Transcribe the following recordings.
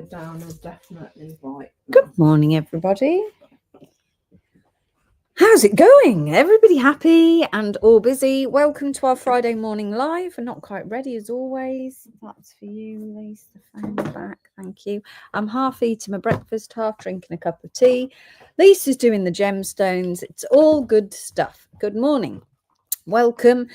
down a definitely right. Good morning, everybody. How's it going? Everybody happy and all busy? Welcome to our Friday morning live. We're not quite ready as always. That's for you, Lisa. Phone back. Thank you. I'm half eating my breakfast, half drinking a cup of tea. Lisa's doing the gemstones. It's all good stuff. Good morning. Welcome.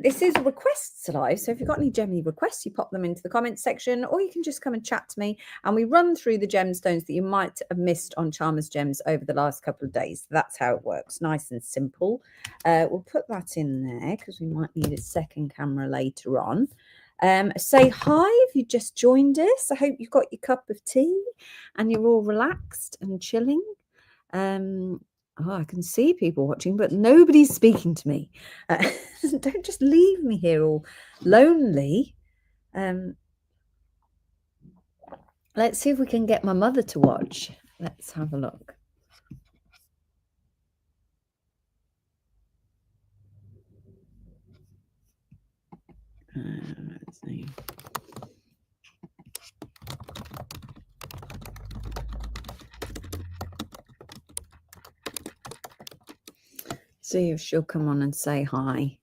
This is requests live, so if you've got any gemmy requests, you pop them into the comments section, or you can just come and chat to me and we run through the gemstones that you might have missed on Charmers Gems over the last couple of days. That's how it works, nice and simple. We'll put that in there because we might need a second camera later on. Say hi if you just joined us. I hope you've got your cup of tea and you're all relaxed and chilling. Oh, I can see people watching, but nobody's speaking to me. Don't just leave me here all lonely. Let's see if we can get my mother to watch. Let's have a look. Let's see. See if she'll come on and say hi.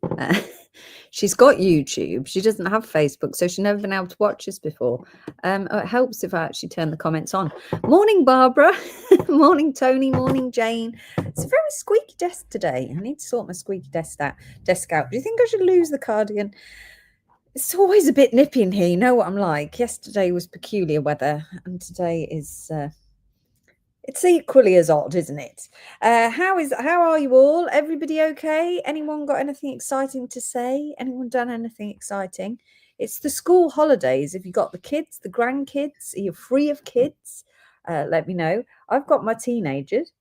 She's got YouTube. She doesn't have Facebook, so she's never been able to watch us before. It helps if I actually turn the comments on. Morning, Barbara. Morning, Tony. Morning, Jane. It's a very squeaky desk today. I need to sort my squeaky desk out. Do you think I should lose the cardigan? It's always a bit nippy in here. You know what I'm like. Yesterday was peculiar weather, and today is... it's equally as odd, isn't it? How are you all? Everybody okay? Anyone got anything exciting to say? Anyone done anything exciting? It's the school holidays. If you got the kids, the grandkids, are you free of kids? Let me know. I've got my teenagers.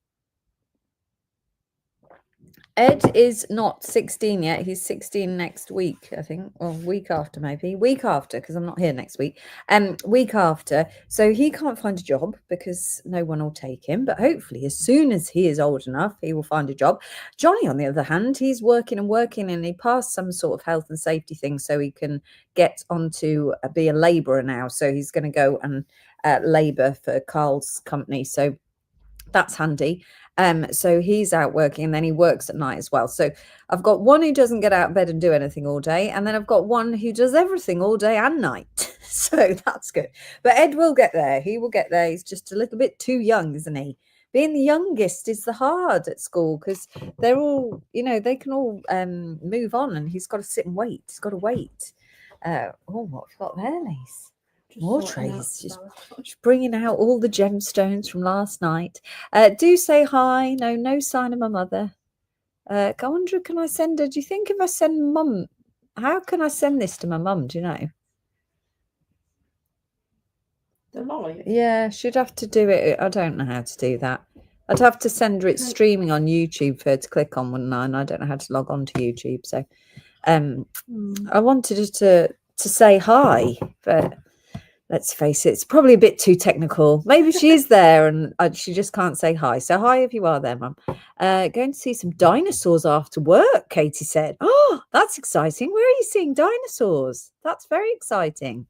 Ed is not 16 yet. He's 16 next week, I think, or week after maybe. Week after, because I'm not here next week. Week after. So he can't find a job because no one will take him. But hopefully, as soon as he is old enough, he will find a job. Johnny, on the other hand, he's working and he passed some sort of health and safety thing so he can get onto be a labourer now. So he's going to go and labour for Carl's company. So that's handy. So he's out working and then he works at night as well. So I've got one who doesn't get out of bed and do anything all day. And then I've got one who does everything all day and night. So that's good. But Ed will get there. He will get there. He's just a little bit too young, isn't he? Being the youngest is the hard at school because they're all, they can all move on and he's got to sit and wait. He's got to wait. What have you got there, Lise? More trays, just bringing out all the gemstones from last night. Do say hi. No sign of my mother. I wonder, can I send her? Do you think if I send mum, how can I send this to my mum? Do you know? The live? Yeah, she'd have to do it. I don't know how to do that. I'd have to send her it streaming on YouTube for her to click on, wouldn't I? And I don't know how to log on to YouTube. So I wanted her to say hi, but... let's face it, it's probably a bit too technical. Maybe she is there and she just can't say hi. So hi if you are there, Mum. Going to see some dinosaurs after work, Katie said. Oh, that's exciting. Where are you seeing dinosaurs? That's very exciting.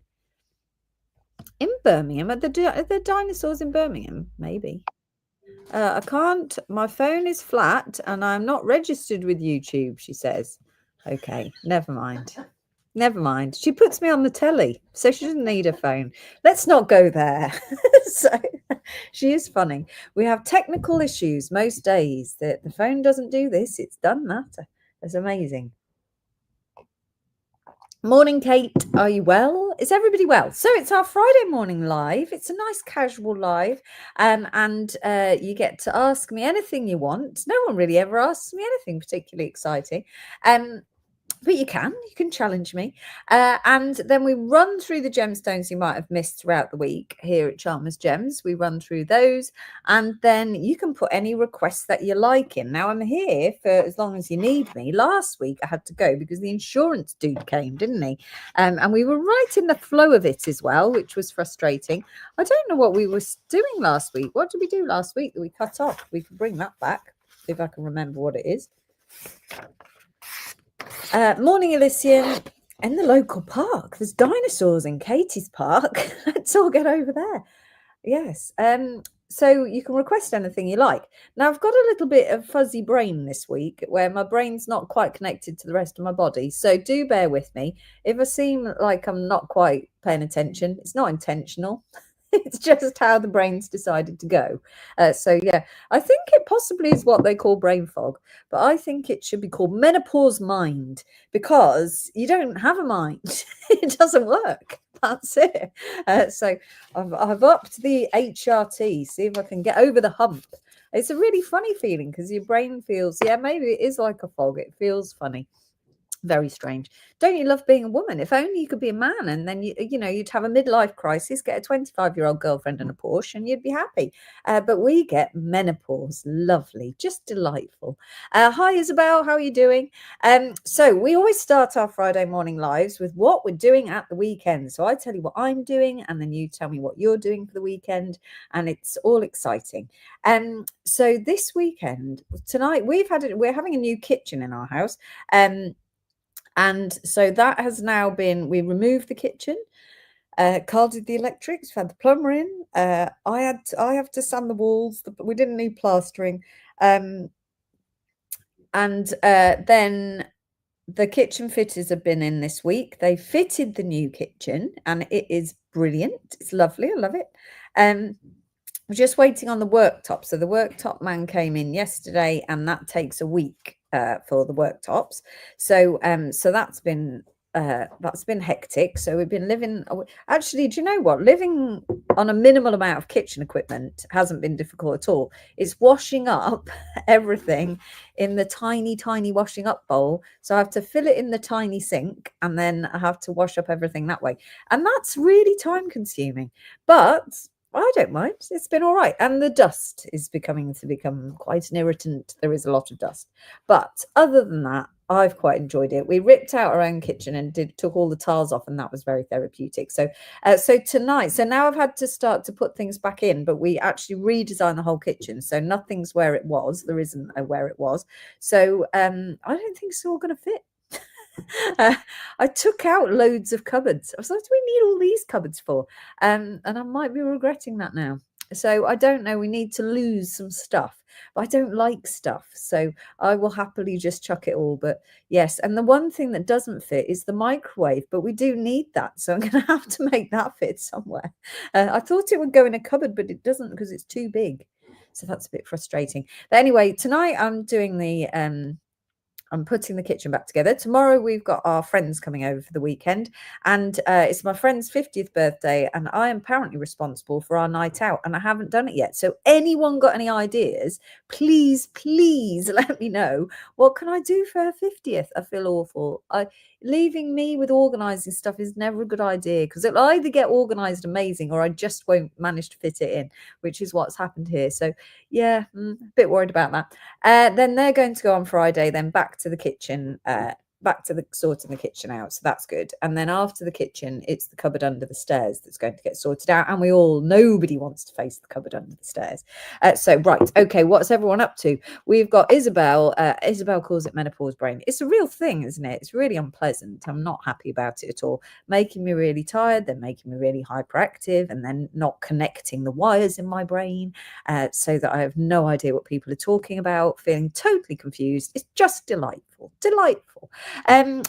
In Birmingham? Are the dinosaurs in Birmingham? Maybe. I can't. My phone is flat and I'm not registered with YouTube, she says. Okay, never mind. Never mind. She puts me on the telly, so she doesn't need a phone. Let's not go there. So she is funny. We have technical issues most days. The phone doesn't do this. It's done that. It's amazing. Morning, Kate. Are you well? Is everybody well? So it's our Friday morning live. It's a nice casual live. And you get to ask me anything you want. No one really ever asks me anything particularly exciting. But you can challenge me. And then we run through the gemstones you might have missed throughout the week here at Charmers Gems. We run through those and then you can put any requests that you like in. Now I'm here for as long as you need me. Last week I had to go because the insurance dude came, didn't he? And we were right in the flow of it as well, which was frustrating. I don't know what we were doing last week. What did we do last week that we cut off? We can bring that back if I can remember what it is. Morning, Elysium. in the local park. There's dinosaurs in Katie's park. Let's all get over there. Yes. So you can request anything you like. Now I've got a little bit of fuzzy brain this week where my brain's not quite connected to the rest of my body. So do bear with me. If I seem like I'm not quite paying attention, it's not intentional. It's just how the brain's decided to go. So yeah, I think it possibly is what they call brain fog, but I think it should be called menopause mind because you don't have a mind. It doesn't work. That's it. So I've upped the HRT, see if I can get over the hump. It's a really funny feeling because your brain feels, yeah, maybe it is like a fog. It feels funny. Very strange. Don't you love being a woman? If only you could be a man, and then you'd have a midlife crisis, get a 25-year-old girlfriend and a Porsche, and you'd be happy. But we get menopause. Lovely, just delightful. Hi, Isabel. How are you doing? So we always start our Friday morning lives with what we're doing at the weekend. So I tell you what I'm doing, and then you tell me what you're doing for the weekend, and it's all exciting. So this weekend, tonight, we're having a new kitchen in our house. And so that has now been, we removed the kitchen, Carl did the electrics, we've had the plumber in, I have to sand the walls, we didn't need plastering. And then the kitchen fitters have been in this week. They fitted the new kitchen and it is brilliant. It's lovely. I love it. We're just waiting on the worktop. So the worktop man came in yesterday and that takes a week for the worktops. So that's been hectic. So we've been living, actually, do you know what? Living on a minimal amount of kitchen equipment hasn't been difficult at all. It's washing up everything in the tiny, tiny washing up bowl. So I have to fill it in the tiny sink and then I have to wash up everything that way. And that's really time consuming. But I don't mind. It's been all right. And the dust is become quite an irritant. There is a lot of dust. But other than that, I've quite enjoyed it. We ripped out our own kitchen and took all the tiles off, and that was very therapeutic. So tonight, so now I've had to start to put things back in, but we actually redesigned the whole kitchen. So nothing's where it was. There isn't where it was. So I don't think it's all going to fit. I took out loads of cupboards. I was like, what do we need all these cupboards for? And I might be regretting that now. So I don't know. We need to lose some stuff, but I don't like stuff. So I will happily just chuck it all. But yes, and the one thing that doesn't fit is the microwave, but we do need that. So I'm going to have to make that fit somewhere. I thought it would go in a cupboard, but it doesn't because it's too big. So that's a bit frustrating. But anyway, tonight I'm doing I'm putting the kitchen back together. Tomorrow we've got our friends coming over for the weekend, and it's my friend's 50th birthday, and I am apparently responsible for our night out, and I haven't done it yet. So anyone got any ideas, please let me know. What can I do for her 50th? I feel awful. Leaving me with organising stuff is never a good idea because it'll either get organised amazing or I just won't manage to fit it in, which is what's happened here. So yeah, a bit worried about that. Then they're going to go on Friday, then back to the kitchen, back to the sorting the kitchen out. So that's good. And then after the kitchen, it's the cupboard under the stairs that's going to get sorted out. And nobody wants to face the cupboard under the stairs. So right, okay, what's everyone up to? We've got Isabel. Isabel calls it menopause brain. It's a real thing, isn't it? It's really unpleasant. I'm not happy about it at all. Making me really tired, then making me really hyperactive, and then not connecting the wires in my brain, so that I have no idea what people are talking about, feeling totally confused. It's just delightful.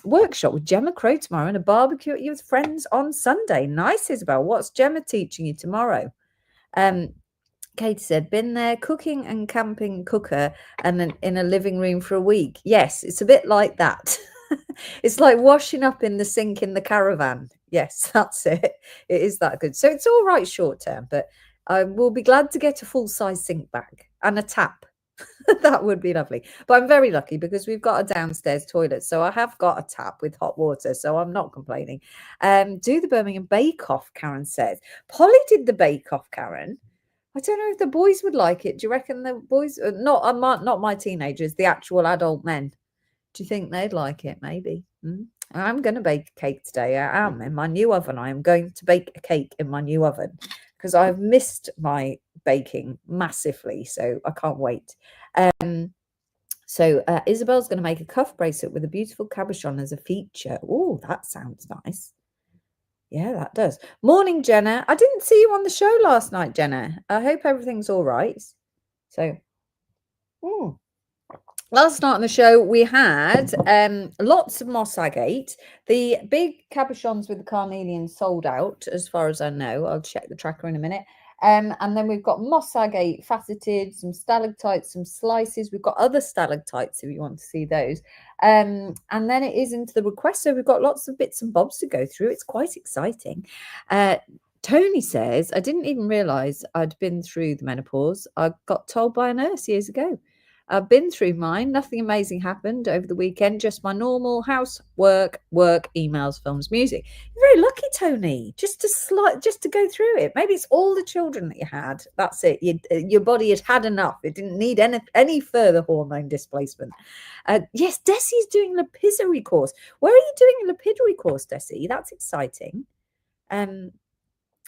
Workshop with Gemma Crow tomorrow and a barbecue with friends on Sunday. Nice, Isabel. What's Gemma teaching you tomorrow? Katie said, been there, cooking and camping cooker and then in a living room for a week. Yes, it's a bit like that. It's like washing up in the sink in the caravan. Yes, that's it. It is that good. So it's all right short term, but I will be glad to get a full-size sink bag and a tap. That would be lovely. But I'm very lucky because we've got a downstairs toilet. So I have got a tap with hot water. So I'm not complaining. Do the Birmingham Bake Off, Karen says. Polly did the Bake Off, Karen. I don't know if the boys would like it. Do you reckon the boys, not my teenagers, the actual adult men? Do you think they'd like it? Maybe. I'm going to bake a cake today. I am in my new oven. I am going to bake a cake in my new oven because I've missed my baking massively. So I can't wait. So Isabel's going to make a cuff bracelet with a beautiful cabochon as a feature. Oh, that sounds nice. Yeah, that does. Morning, Jenna. I didn't see you on the show last night, Jenna. I hope everything's all right. So, last night on the show, we had lots of moss agate. The big cabochons with the carnelian sold out, as far as I know. I'll check the tracker in a minute. And then we've got moss agate faceted, some stalactites, some slices. We've got other stalactites if you want to see those. And then it is into the request. So we've got lots of bits and bobs to go through. It's quite exciting. Tony says, I didn't even realise I'd been through the menopause. I got told by a nurse years ago. I've been through mine. Nothing amazing happened over the weekend. Just my normal house, work, emails, films, music. You're very lucky, Tony. Just to go through it. Maybe it's all the children that you had. That's it. Your body had enough. It didn't need any further hormone displacement. Yes, Desi's doing a lapidary course. Where are you doing a lapidary course, Desi? That's exciting.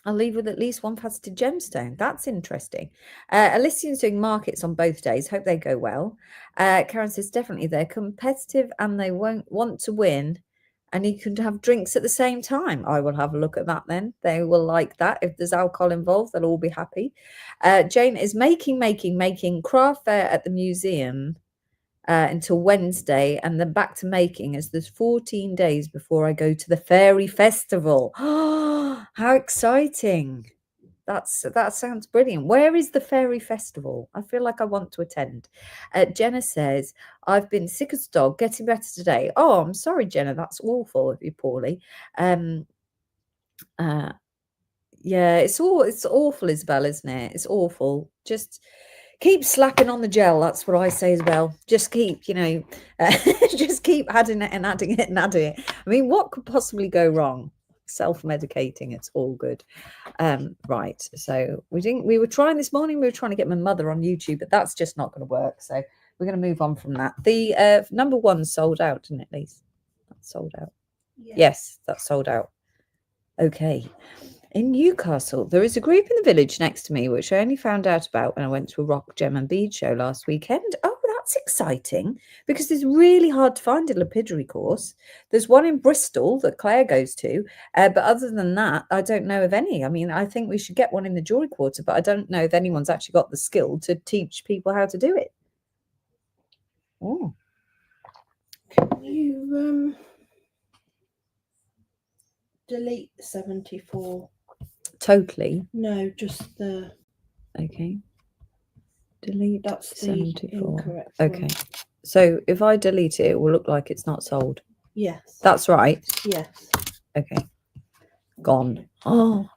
I'll leave with at least one faceted gemstone. That's interesting. Alicia's doing markets on both days. Hope they go well. Karen says, definitely they're competitive and they won't want to win. And you can have drinks at the same time. I will have a look at that then. They will like that. If there's alcohol involved, they'll all be happy. Jane is making craft fair at the museum until Wednesday, and then back to making as there's 14 days before I go to the fairy festival. How exciting. That sounds brilliant. Where is the fairy festival? I feel like I want to attend. Jenna says, I've been sick as a dog, getting better today. Oh, I'm sorry, Jenna. That's awful if you're poorly. Yeah, it's awful, Isabel, isn't it? It's awful. Just keep slapping on the gel. That's what I say as well. Just keep, just keep adding it and adding it and adding it. I mean, what could possibly go wrong? Self-medicating, it's all good. Right, so we were trying this morning, we were trying to get my mother on YouTube, but that's just not going to work, so we're going to move on from that. The number one sold out, didn't it, Lise? That's sold out. Yes, that's sold out. Okay. In Newcastle, there is a group in the village next to me, which I only found out about when I went to a rock, gem and bead show last weekend. Oh, that's exciting, because it's really hard to find a lapidary course. There's one in Bristol that Claire goes to, but other than that, I don't know of any. I mean, I think we should get one in the Jewelry Quarter, but I don't know if anyone's actually got the skill to teach people how to do it. Oh. Can you delete 74? Totally. No, just the. Okay. Delete. That's the 74. incorrect Okay. one. So if I delete it, it will look like it's not sold. Yes. That's right. Yes. Okay. Gone. Oh.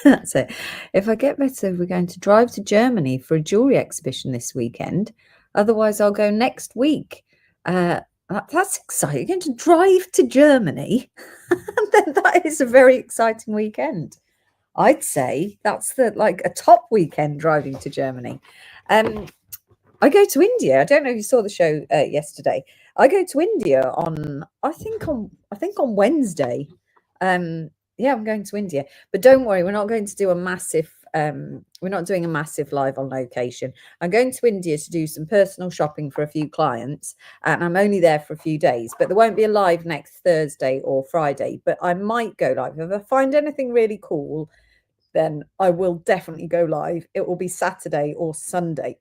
That's it. If I get better, we're going to drive to Germany for a jewelry exhibition this weekend. Otherwise, I'll go next week. That's exciting. You're going to drive to Germany. Then that is a very exciting weekend. I'd say that's a top weekend, driving to Germany. I go to India. I don't know if you saw the show yesterday. I go to India on Wednesday. Yeah, I'm going to India. But don't worry, we're not going to do a massive we're not doing a massive live on location. I'm going to India to do some personal shopping for a few clients, and I'm only there for a few days, but there won't be a live next Thursday or Friday, but I might go live. If I find anything really cool, then I will definitely go live. It will be Saturday or Sunday,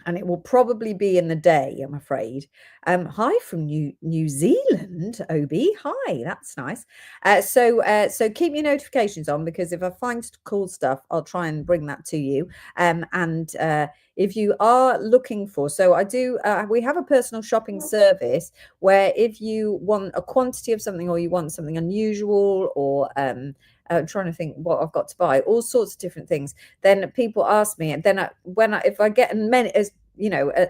and it will probably be in the day, I'm afraid. Hi from New Zealand, Obi. Hi, that's nice. So keep your notifications on, because if I find cool stuff, I'll try and bring that to you. And if you are looking for, so I do, we have a personal shopping service where if you want a quantity of something, or you want something unusual, or I'm trying to think what I've got to buy, all sorts of different things, then people ask me, and then if I get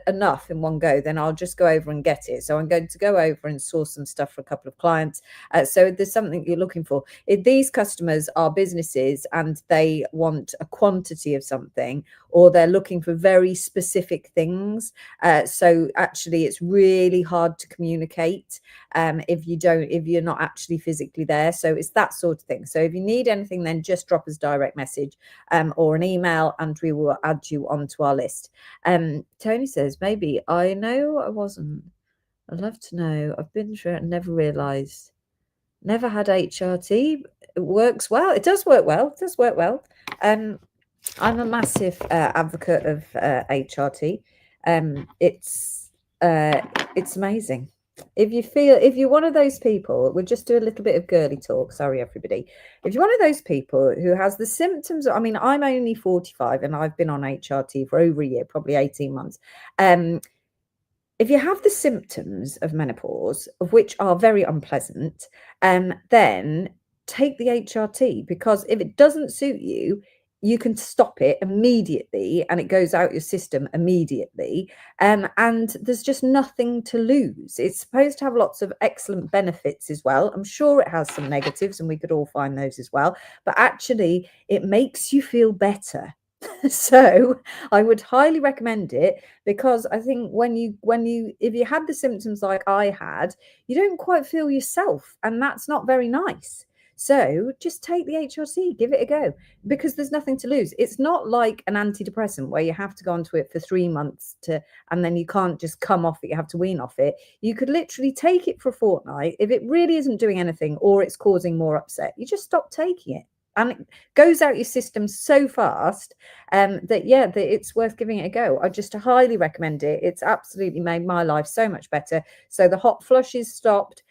enough in one go, then I'll just go over and get it. So I'm going to go over and source some stuff for a couple of clients. So if there's something you're looking for, if these customers are businesses and they want a quantity of something, or they're looking for very specific things, so actually it's really hard to communicate if you're not actually physically there. So it's that sort of thing. So if you need anything, then just drop us a direct message or an email, and we will add you onto our list. Tony says, maybe I know I wasn't. I'd love to know. I've been through it and never realised. Never had HRT. It works well. It does work well. It does work well. I'm a massive advocate of HRT. It's amazing. If you're one of those people, we'll just do a little bit of girly talk. Sorry, everybody. If you're one of those people who has the symptoms, I mean, I'm only 45 and I've been on HRT for over a year, probably 18 months. If you have the symptoms of menopause, of which are very unpleasant, then take the HRT, because if it doesn't suit you, you can stop it immediately and it goes out your system immediately. And there's just nothing to lose. It's supposed to have lots of excellent benefits as well. I'm sure it has some negatives and we could all find those as well. But actually, it makes you feel better. So I would highly recommend it, because I think if you had the symptoms like I had, you don't quite feel yourself, and that's not very nice. So just take the HRT, give it a go, because there's nothing to lose. It's not like an antidepressant where you have to go onto it for 3 months and then you can't just come off it. You have to wean off it. You could literally take it for a fortnight. If it really isn't doing anything or it's causing more upset, you just stop taking it. And it goes out your system so fast that it's worth giving it a go. I just highly recommend it. It's absolutely made my life so much better. So the hot flushes stopped.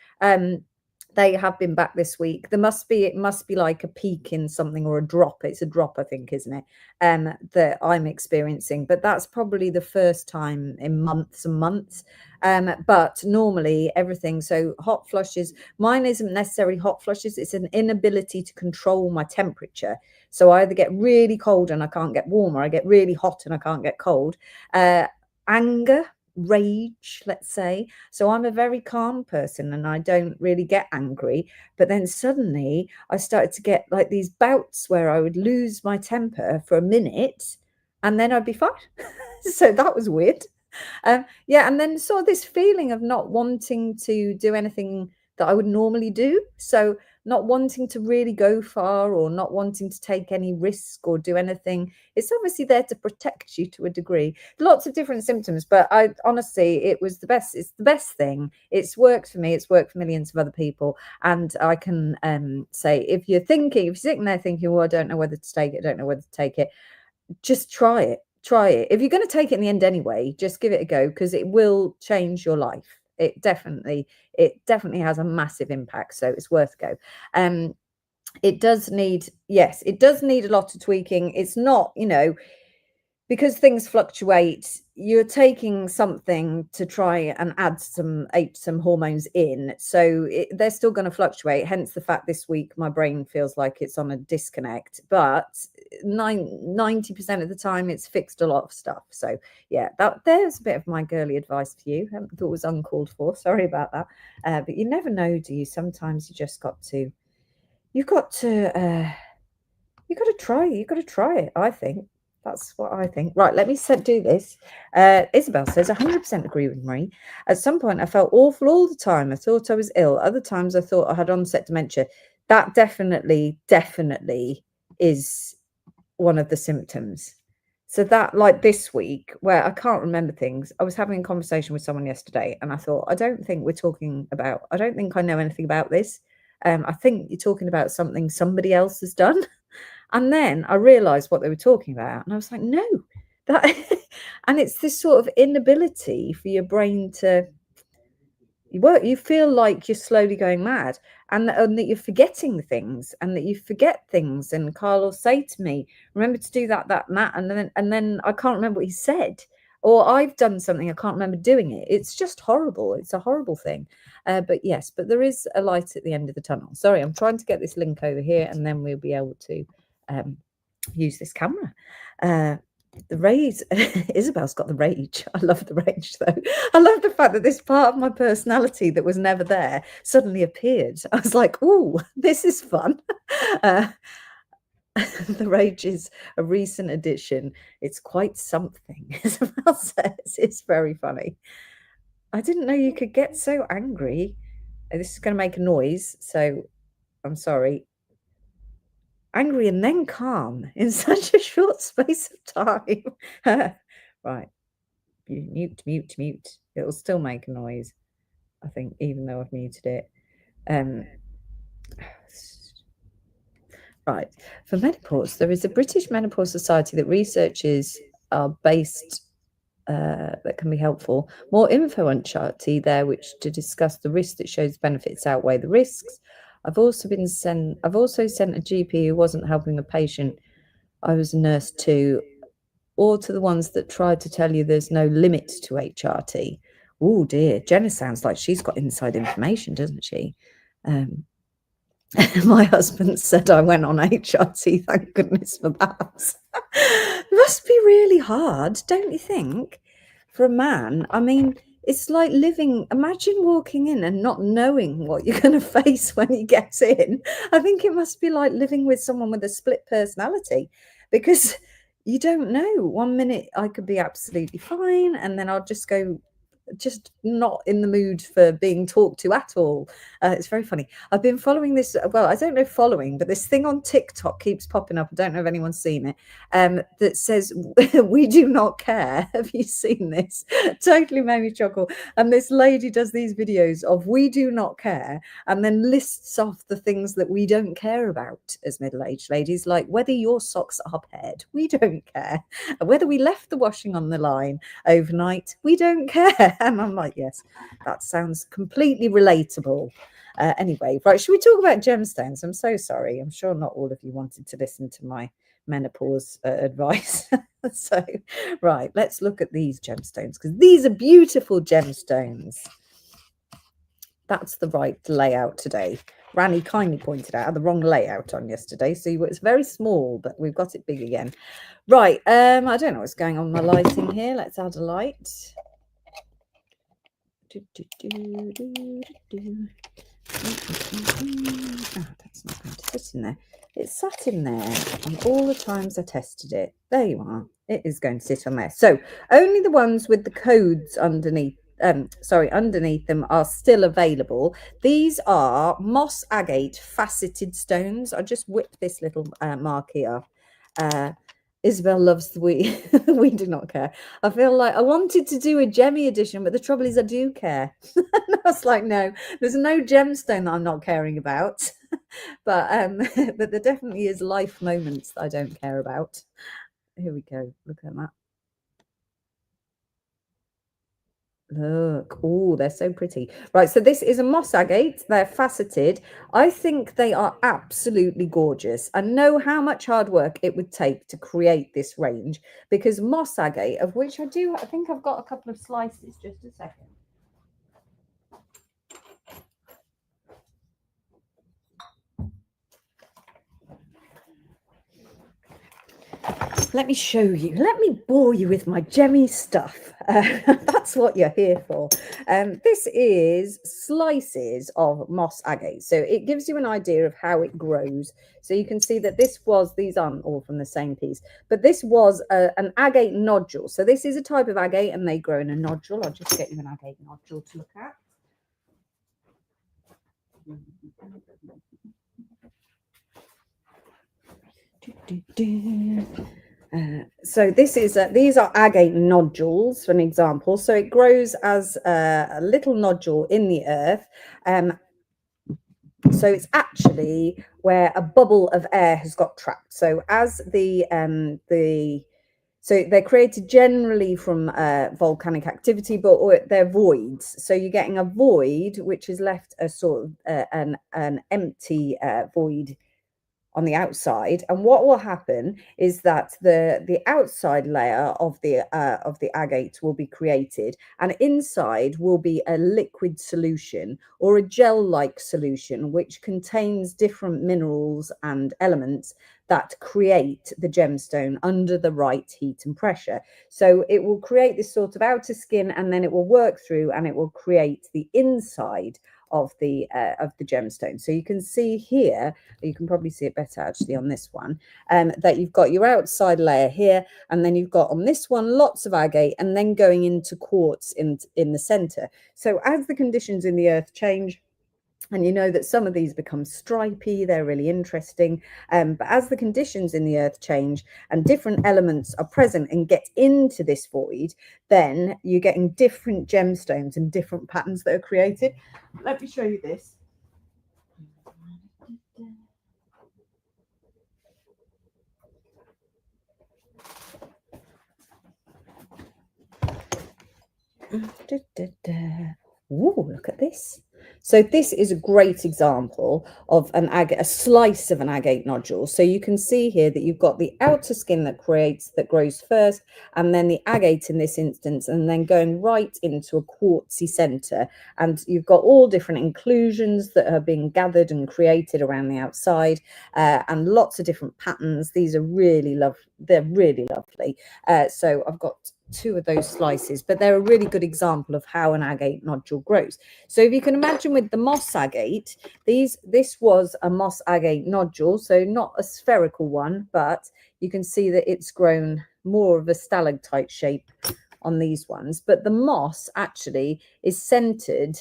They have been back this week. It must be like a peak in something, or a drop. It's a drop, I think, isn't it? That I'm experiencing. But that's probably the first time in months and months. But normally everything, so hot flushes, mine isn't necessarily hot flushes, it's an inability to control my temperature. So I either get really cold and I can't get warm, or I get really hot and I can't get cold. Anger, rage, let's say. So I'm a very calm person and I don't really get angry. But then suddenly I started to get like these bouts where I would lose my temper for a minute and then I'd be fine. So that was weird. And then saw this feeling of not wanting to do anything that I would normally do. So not wanting to really go far, or not wanting to take any risk or do anything. It's obviously there to protect you to a degree. Lots of different symptoms, but I honestly, it was the best. It's the best thing. It's worked for me. It's worked for millions of other people. And I can say, if you're sitting there thinking, well, I don't know whether to take it, just try it. If you're going to take it in the end anyway, just give it a go, because it will change your life. It definitely has a massive impact, so it's worth a go. It does need a lot of tweaking. It's not, because things fluctuate, you're taking something to try and add some hormones in. So they're still going to fluctuate. Hence the fact this week my brain feels like it's on a disconnect. But 90% of the time it's fixed a lot of stuff. So yeah, there's a bit of my girly advice for you. I thought it was uncalled for. Sorry about that. But you never know, do you? Sometimes you just you've got to try it, I think. That's what I think. Right, let me do this. Isabel says, 100% agree with Marie. At some point, I felt awful all the time. I thought I was ill. Other times, I thought I had onset dementia. That definitely is one of the symptoms. So that, like this week, where I can't remember things, I was having a conversation with someone yesterday, and I thought, I don't think I know anything about this. I think you're talking about something somebody else has done. And then I realized what they were talking about. And I was like, no, that, and it's this sort of inability for your brain to work. You feel like you're slowly going mad, and that you're forgetting things, and that you forget things. And Carl will say to me, remember to do that, and that. And then I can't remember what he said, or I've done something, I can't remember doing it. It's just horrible. It's a horrible thing. But there is a light at the end of the tunnel. Sorry, I'm trying to get this link over here, and then we'll be able to use this camera. The rage, Isabel's got the rage. I love the rage, though. I love the fact that this part of my personality that was never there suddenly appeared. I was like, oh, this is fun. The rage is a recent addition. It's quite something, Isabel says. It's very funny. I didn't know you could get so angry. This is going to make a noise, so I'm sorry. Angry and then calm in such a short space of time. Right. Mute, mute, mute. It'll still make a noise, I think, even though I've muted it. Right. For menopause, there is a British Menopause Society that researches are based that can be helpful. More info on Charty there, which to discuss the risks that shows benefits outweigh the risks. I've also sent a GP who wasn't helping a patient I was a nurse to, or to the ones that tried to tell you there's no limit to HRT. Oh dear, Jenna sounds like she's got inside information, doesn't she? My husband said I went on HRT, thank goodness for that. Must be really hard, don't you think, for a man? I mean, it's like living, imagine walking in and not knowing what you're going to face when you get in. I think it must be like living with someone with a split personality, because you don't know. 1 minute I could be absolutely fine, and then I'll just go just not in the mood for being talked to at all. It's very funny. I've been following this, well, I don't know following, but this thing on TikTok keeps popping up. I don't know if anyone's seen it, that says, we do not care. Have you seen this? Totally made me chuckle. And this lady does these videos of we do not care, and then lists off the things that we don't care about as middle-aged ladies, like whether your socks are paired, we don't care. Whether we left the washing on the line overnight, we don't care. And I'm like, yes, that sounds completely relatable. Anyway, right, should we talk about gemstones? I'm so sorry. I'm sure not all of you wanted to listen to my menopause advice. So, right, let's look at these gemstones, because these are beautiful gemstones. That's the right layout today. Rani kindly pointed out the wrong layout on yesterday. So it's very small, but we've got it big again. Right, I don't know what's going on with my lighting here. Let's add a light. Oh, that's not going to sit in there. It sat in there on all the times I tested it. There you are. It is going to sit on there. So only the ones with the codes underneath, underneath them are still available. These are moss agate faceted stones. I just whipped this little marquee off. Isabel loves the we. We do not care. I feel like I wanted to do a gemmy edition, but the trouble is I do care. And I was like, no, there's no gemstone that I'm not caring about. but there definitely is life moments that I don't care about. Here we go. Look at that. Look, oh, they're so pretty. Right, so this is a moss agate. They're faceted. I think they are absolutely gorgeous. I know how much hard work it would take to create this range, because moss agate, of which I think I've got a couple of slices. Just a second. Let me show you. Let me bore you with my gemmy stuff. That's what you're here for. This is slices of moss agate. So it gives you an idea of how it grows. So you can see that these aren't all from the same piece, but this was an agate nodule. So this is a type of agate and they grow in a nodule. I'll just get you an agate nodule to look at. So these are agate nodules, for an example. So it grows as a little nodule in the earth. So it's actually where a bubble of air has got trapped. So as so they're created generally from volcanic activity, but they're voids. So you're getting a void, which has left a sort of an empty void on the outside, and what will happen is that the outside layer of the agate will be created, and inside will be a liquid solution or a gel-like solution which contains different minerals and elements that create the gemstone under the right heat and pressure. So it will create this sort of outer skin, and then it will work through and it will create the inside of the gemstone. So you can see here, you can probably see it better actually on this one, that you've got your outside layer here, and then you've got on this one lots of agate, and then going into quartz in the center. So as the conditions in the earth change, And you know that some of these become stripy, they're really interesting. But as the conditions in the earth change and different elements are present and get into this void, then you're getting different gemstones and different patterns that are created. Let me show you this. Ooh, look at this. So this is a great example of a slice of an agate nodule. So you can see here that you've got the outer skin that grows first, and then the agate in this instance, and then going right into a quartzy center. And you've got all different inclusions that are being gathered and created around the outside, and lots of different patterns. These are really lovely. They're really lovely. So I've got 2 of those slices, but they're a really good example of how an agate nodule grows. So if you can imagine with the moss agate, this was a moss agate nodule, so not a spherical one, but you can see that it's grown more of a stalactite shape on these ones. But the moss actually is centered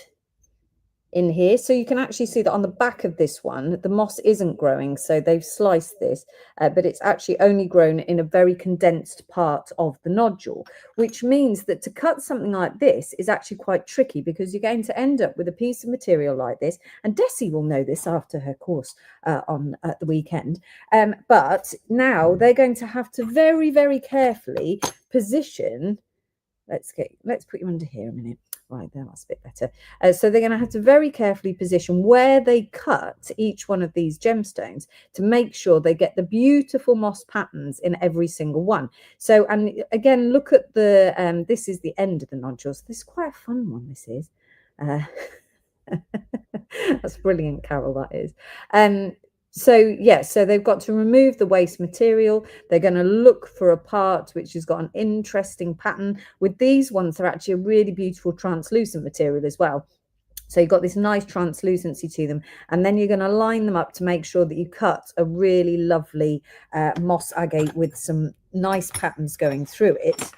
in here, so you can actually see that on the back of this one the moss isn't growing, so they've sliced this, but it's actually only grown in a very condensed part of the nodule, which means that to cut something like this is actually quite tricky, because you're going to end up with a piece of material like this, and Desi will know this after her course on the weekend, but now they're going to have to very, very carefully position. Let's put you under here a minute. Right there, that's a bit better. So they're going to have to very carefully position where they cut each one of these gemstones to make sure they get the beautiful moss patterns in every single one. So, and again, look at the, this is the end of the nodule. So this is quite a fun one, this is. That's brilliant, Carol, that is. So yeah, so they've got to remove the waste material. They're going to look for a part which has got an interesting pattern. With these ones, they're actually a really beautiful translucent material as well. So you've got this nice translucency to them, and then you're going to line them up to make sure that you cut a really lovely moss agate with some nice patterns going through it.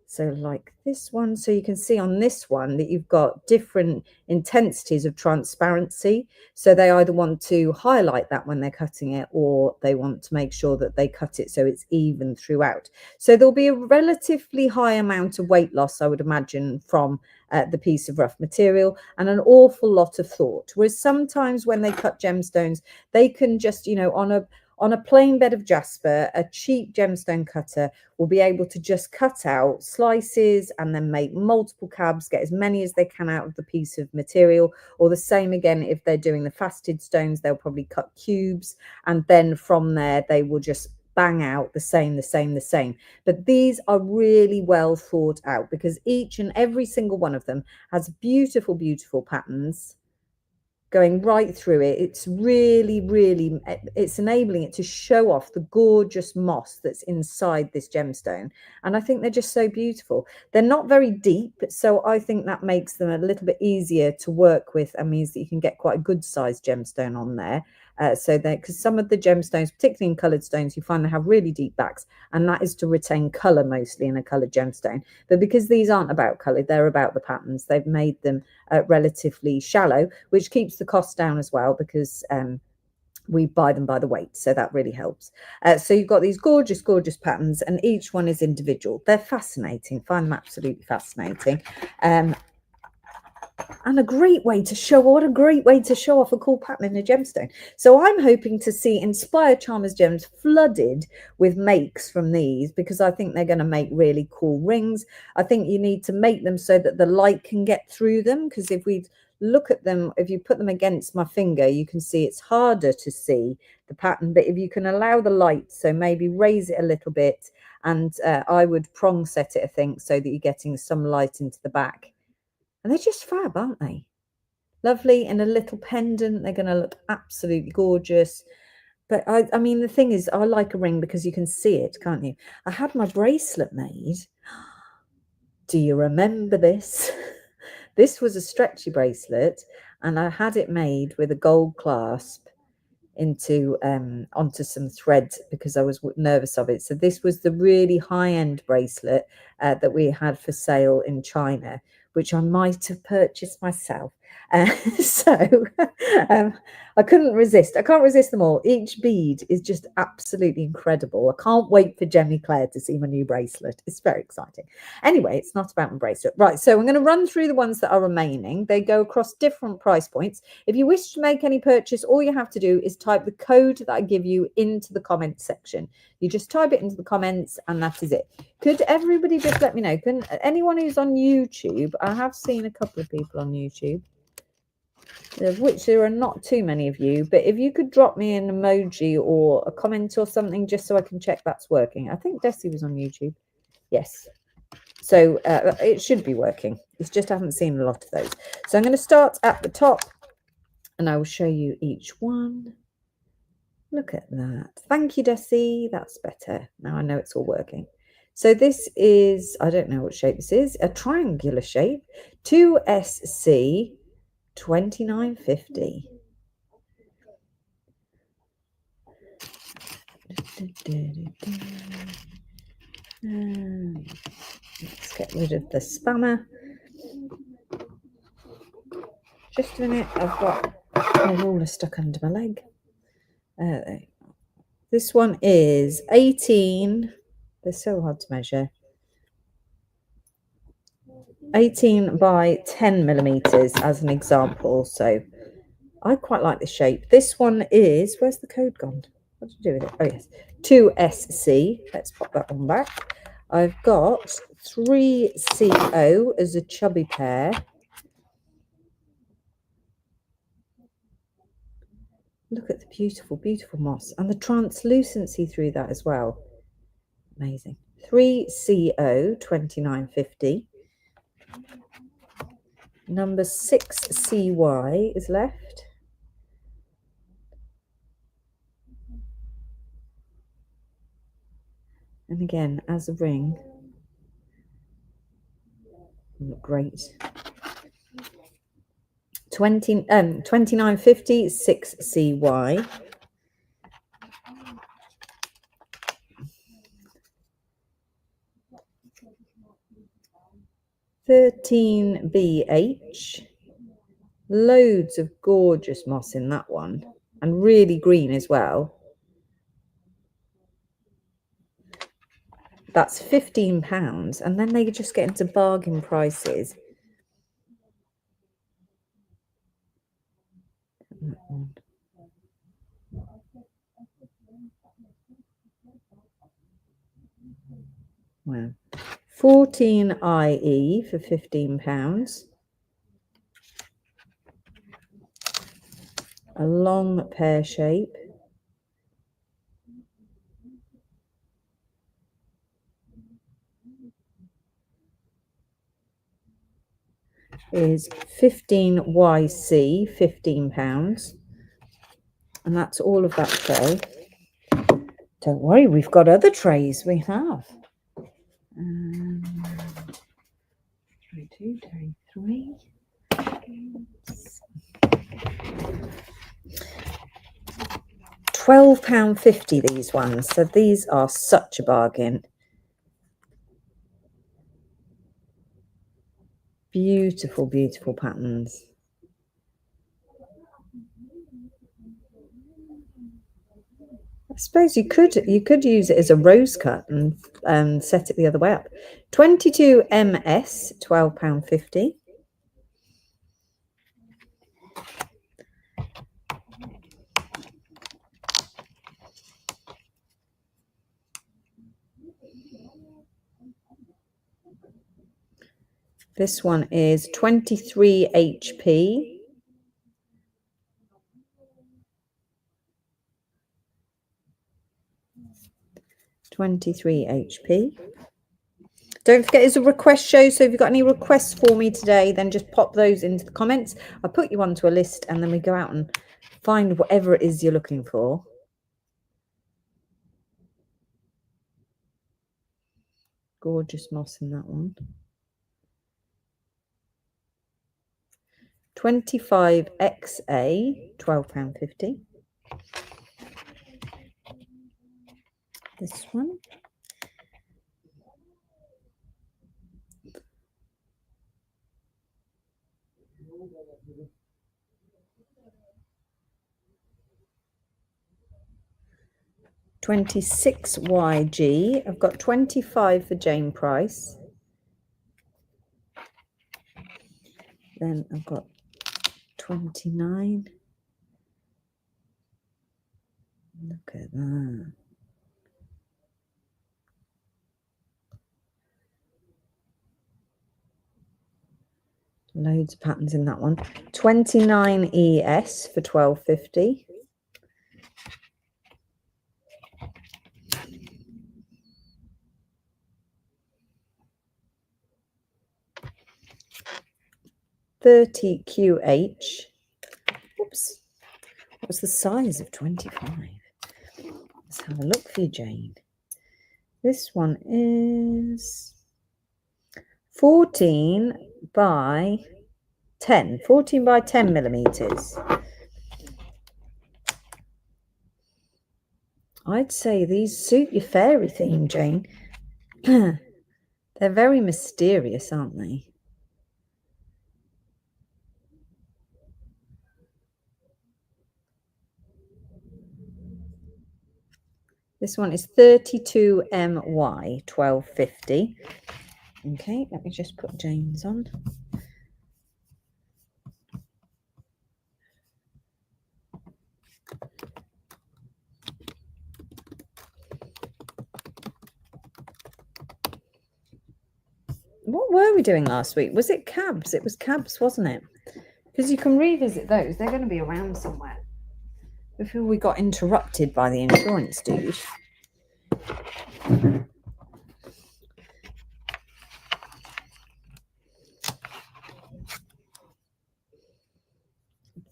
So like this one, so you can see on this one that you've got different intensities of transparency. So they either want to highlight that when they're cutting it, or they want to make sure that they cut it so it's even throughout. So there'll be a relatively high amount of weight loss, I would imagine, from the piece of rough material, and an awful lot of thought. Whereas sometimes when they cut gemstones, they can just, you know, on a plain bed of jasper, a cheap gemstone cutter will be able to just cut out slices and then make multiple cabs, get as many as they can out of the piece of material. Or the same again, if they're doing the faceted stones, they'll probably cut cubes, and then from there they will just bang out the same. But these are really well thought out, because each and every single one of them has beautiful, beautiful patterns going right through it. It's really, really, it's enabling it to show off the gorgeous moss that's inside this gemstone. And I think they're just so beautiful. They're not very deep, so I think that makes them a little bit easier to work with, and means that you can get quite a good sized gemstone on there. So that, because some of the gemstones, particularly in coloured stones, you find they have really deep backs, and that is to retain colour mostly in a coloured gemstone. But because these aren't about colour, they're about the patterns, they've made them relatively shallow, which keeps the cost down as well, because we buy them by the weight, so that really helps. So you've got these gorgeous, gorgeous patterns, and each one is individual. They're fascinating, find them absolutely fascinating. And a great way to show, what a great way to show off a cool pattern in a gemstone. So I'm hoping to see Inspired Charmers gems flooded with makes from these, because I think they're going to make really cool rings. I think you need to make them so that the light can get through them, because if we look at them, if you put them against my finger, you can see it's harder to see the pattern. But if you can allow the light, so maybe raise it a little bit, and I would prong set it, I think, so that you're getting some light into the back. And they're just fab, aren't they? Lovely. And a little pendant. They're going to look absolutely gorgeous. But I mean, the thing is, I like a ring because you can see it, can't you? I had my bracelet made. Do you remember this? This was a stretchy bracelet, and I had it made with a gold clasp into onto some thread because I was nervous of it. So this was the really high-end bracelet that we had for sale in China, which I might have purchased myself. So I couldn't resist. I can't resist them all. Each bead is just absolutely incredible. I can't wait for Jenny Claire to see my new bracelet. It's very exciting. Anyway, it's not about my bracelet. Right, so I'm going to run through the ones that are remaining. They go across different price points. If you wish to make any purchase, all you have to do is type the code that I give you into the comments section. You just type it into the comments and that is it. Could everybody just let me know? Can anyone who's on YouTube, I have seen a couple of people on YouTube, of which there are not too many of you, but if you could drop me an emoji or a comment or something just so I can check that's working. I think Desi was on YouTube. Yes. So it should be working. It's just I haven't seen a lot of those. So I'm going to start at the top and I will show you each one. Look at that. Thank you, Desi. That's better. Now I know it's all working. So this is, I don't know what shape this is, a triangular shape, 2SC 2950. Let's get rid of the spammer. Just a minute, I've got a ruler stuck under my leg. This one is 18, they're so hard to measure, 18 by 10 millimeters as an example. So I quite like this shape. This one is, where's the code gone? What did you do with it? Oh yes, 2SC. Let's pop that one back. I've got 3CO as a chubby pair. Look at the beautiful, beautiful moss and the translucency through that as well. Amazing. 3CO 2950. Number 6CY is left. And again, as a ring, look great. 2950, 6CY. 13BH. Loads of gorgeous moss in that one, and really green as well. That's £15, and then they just get into bargain prices. Wow. 14IE for £15. A long pear shape. Is 15YC, £15. And that's all of that tray. Don't worry, we've got other trays. We have. Tray 2, tray 3. £12.50 these ones. So these are such a bargain. Beautiful, beautiful patterns. I suppose you could use it as a rose cut and set it the other way up. 22MS, £12.50. This one is 23HP. £23HP. Don't forget, it's a request show, so if you've got any requests for me today, then just pop those into the comments. I'll put you onto a list, and then we go out and find whatever it is you're looking for. Gorgeous moss in that one. 25XA, £12.50. This one. 26YG. I've got 25 for Jane Price. Then I've got 29. Look at that. Loads of patterns in that one. 29 ES for 12.50. $30 QH. Oops. What's the size of 25? Let's have a look for you, Jane. This one is 14 by 10. 14 by 10 millimeters. I'd say these suit your fairy theme, Jane. They're very mysterious, aren't they? This one is 32MY, 12.50. Okay, let me just put Jane's on. What were we doing last week? Was it cabs? It was cabs, wasn't it? Because you can revisit those. They're going to be around somewhere. Before we got interrupted by the insurance dude.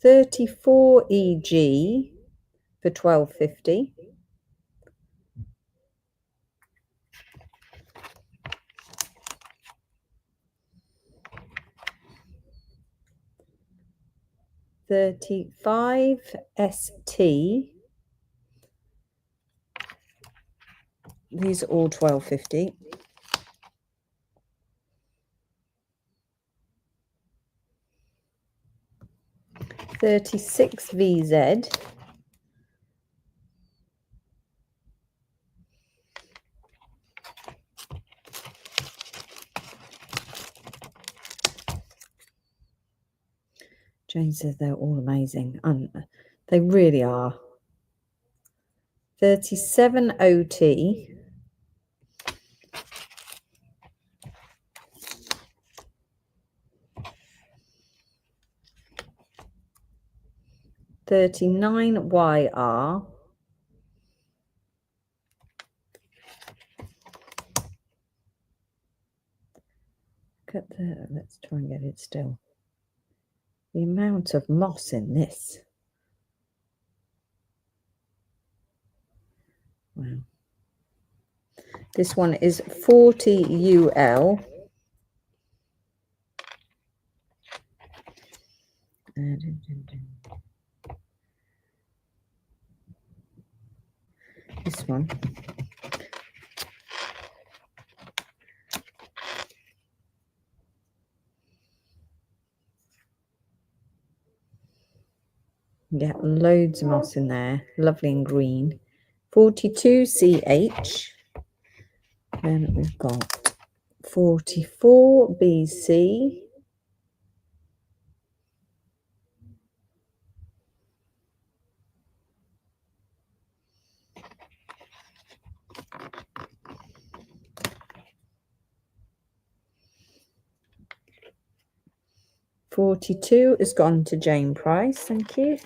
$34 EG for 12.50. $35 ST. These are all 12.50. $36 VZ. Jane says they're all amazing. They really are. 37 OT. $39 YR. Look at the, let's try and get it still. The amount of moss in this. Wow. This one is 40 UL. This one. Yeah, loads of moss in there. Lovely and green. 42 CH. Then we've got 44 BC. $42 has gone to Jane Price, thank you.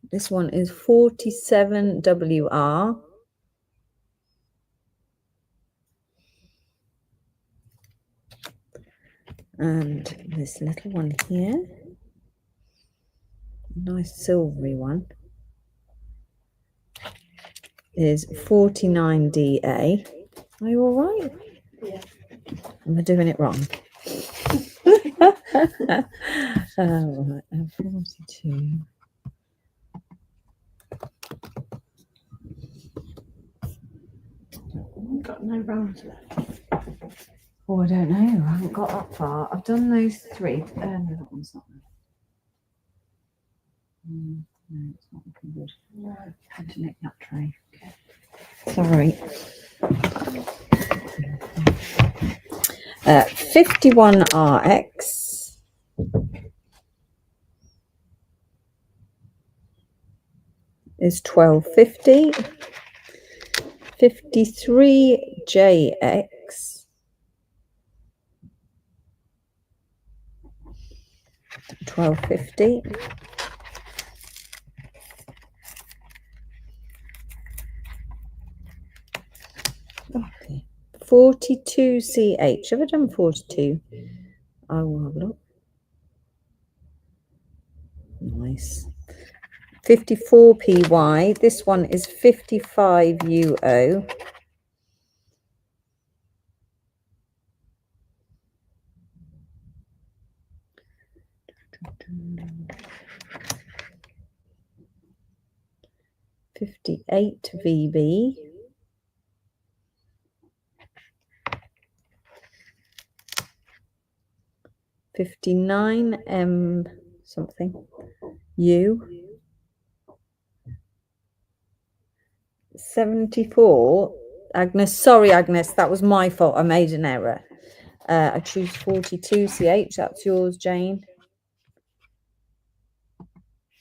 This one is 47 WR. And this little one here, nice silvery one, is 49 DA. Are you all right? Yeah. Am I doing it wrong? 42. We've got no rounds left. Oh, I don't know. I haven't got that far. I've done those three. No, that one's not. No, it's not looking good. No. Time to nick that tray. Sorry. 51RX is 12.50. 53JX 12.50. Okay. 42CH. Have I done 42? I will have a look. Nice. 54PY. This one is 55UO. $58VB. $59M something. U. 74. Agnes, sorry, Agnes, that was my fault. I made an error. I choose 42CH. That's yours, Jane.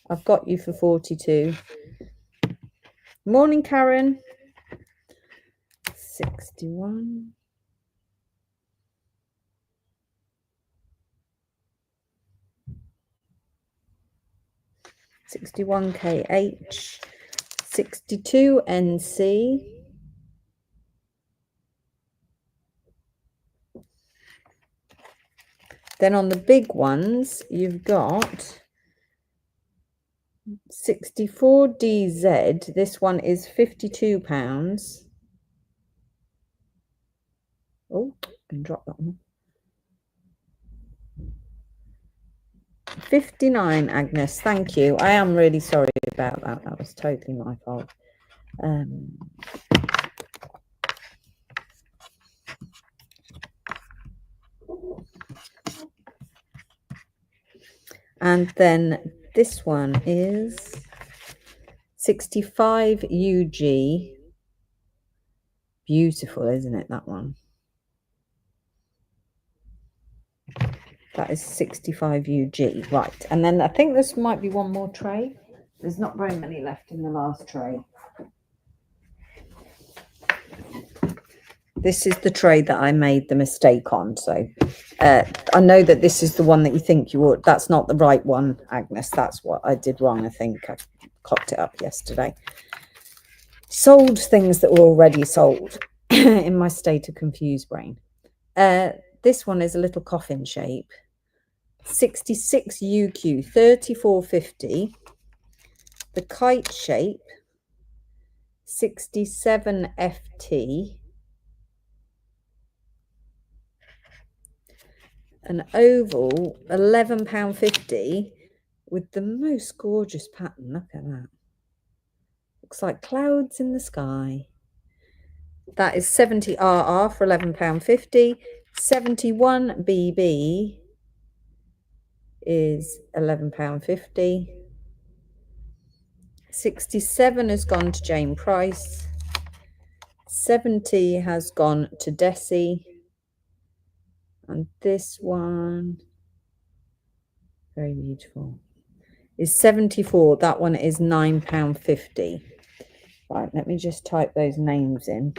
I've got you for 42. Morning, Karen. 61. 61KH. 62NC. Then on the big ones, you've got 64DZ. This one is £52. Oh, I can drop that one. 59, Agnes. Thank you. I am really sorry about that. That was totally my fault. And then this one is 65 UG. Beautiful, isn't it, that one? That is 65 UG. Right. And then I think this might be one more tray. There's not very many left in the last tray. This is the tray that I made the mistake on. So I know that this is the one that you think you ought. That's not the right one, Agnes. That's what I did wrong. I think I cocked it up yesterday. Sold things that were already sold in my state of confused brain. This one is a little coffin shape. 66 UQ, 34.50. The kite shape, 67 FT. An oval, £11.50 with the most gorgeous pattern. Look at that. Looks like clouds in the sky. That is 70RR for £11.50. 71BB is £11.50. 67 has gone to Jane Price. 70 has gone to Desi. And this one, very beautiful, is 74. That one is £9.50. Right, let me just type those names in.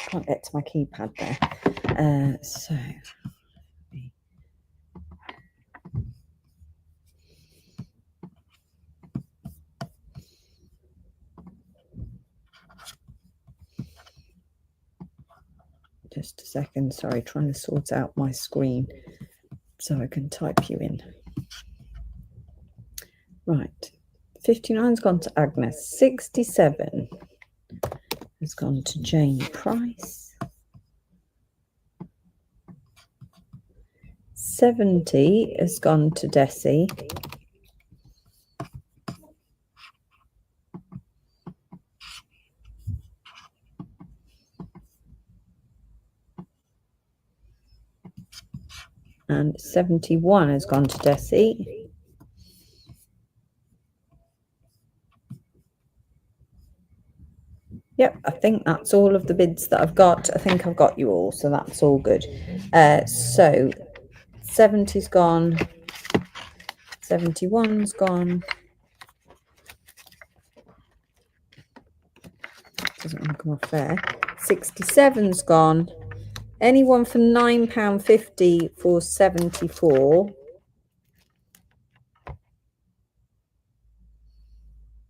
Can't get to my keypad there. Just a second. Sorry, trying to sort out my screen so I can type you in. Right. 59's gone to Agnes. 67 has gone to Jane Price. 70 has gone to Desi. And 71 has gone to Desi. Yep, I think that's all of the bids that I've got. I think I've got you all, so that's all good. So 70's gone, 71's gone. Doesn't want to come off there. 67's gone. Anyone for £9.50 for 74?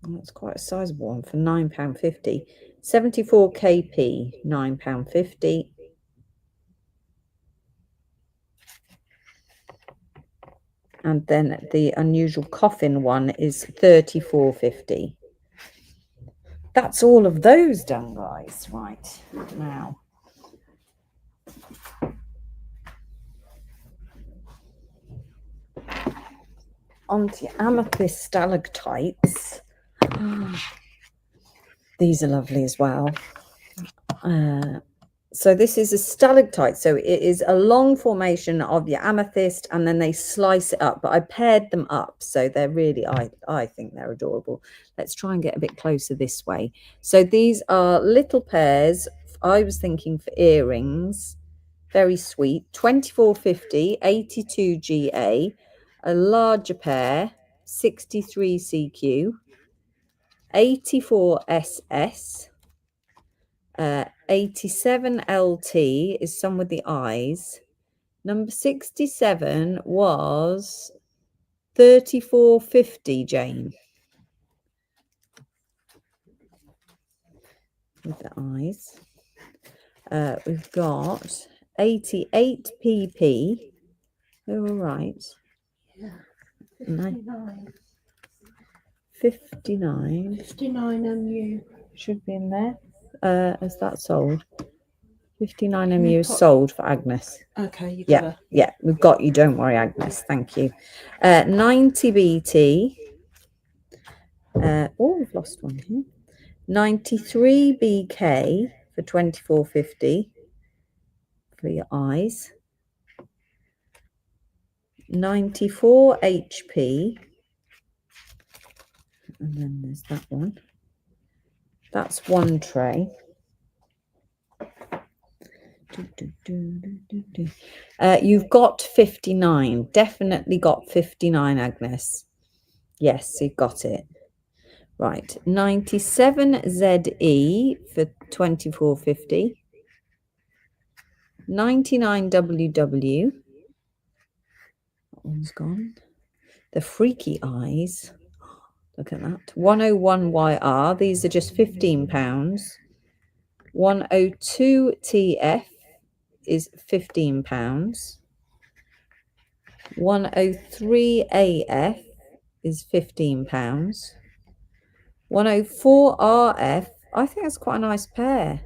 That's quite a sizable one for £9.50. 74 kp, £9.50. And then the unusual coffin one is 34.50. That's all of those done, guys. Right, now. Onto amethyst stalactites. These are lovely as well. So this is a stalactite. So it is a long formation of your amethyst, and then they slice it up. But I paired them up, so they're really, I think they're adorable. Let's try and get a bit closer this way. So these are little pairs. I was thinking for earrings. Very sweet. 24.50, 82 GA. A larger pair, 63 CQ. 84 SS. 87 LT is some with the eyes. Number 67 was 34.50, Jane. With the eyes. We've got 88 PP. Oh, all right. Yeah. 59. 59. 59 MU. Should be in there. Is that sold? 59 MU is sold for Agnes. Okay, you got Yeah, her. yeah, we've got you. Don't worry, Agnes. Thank you. 90 BT. Oh, we've lost one here. 93 BK for 24.50 for your eyes. 94 HP. And then there's that one. That's one tray. You've got 59. Definitely got 59, Agnes. Yes, you've got it. Right. 97 ZE for 24.50. 99 WW. That one's gone. The freaky eyes. Look at that. 101 YR. These are just £15. 102 TF is £15. 103 AF is £15. 104 RF. I think that's quite a nice pair.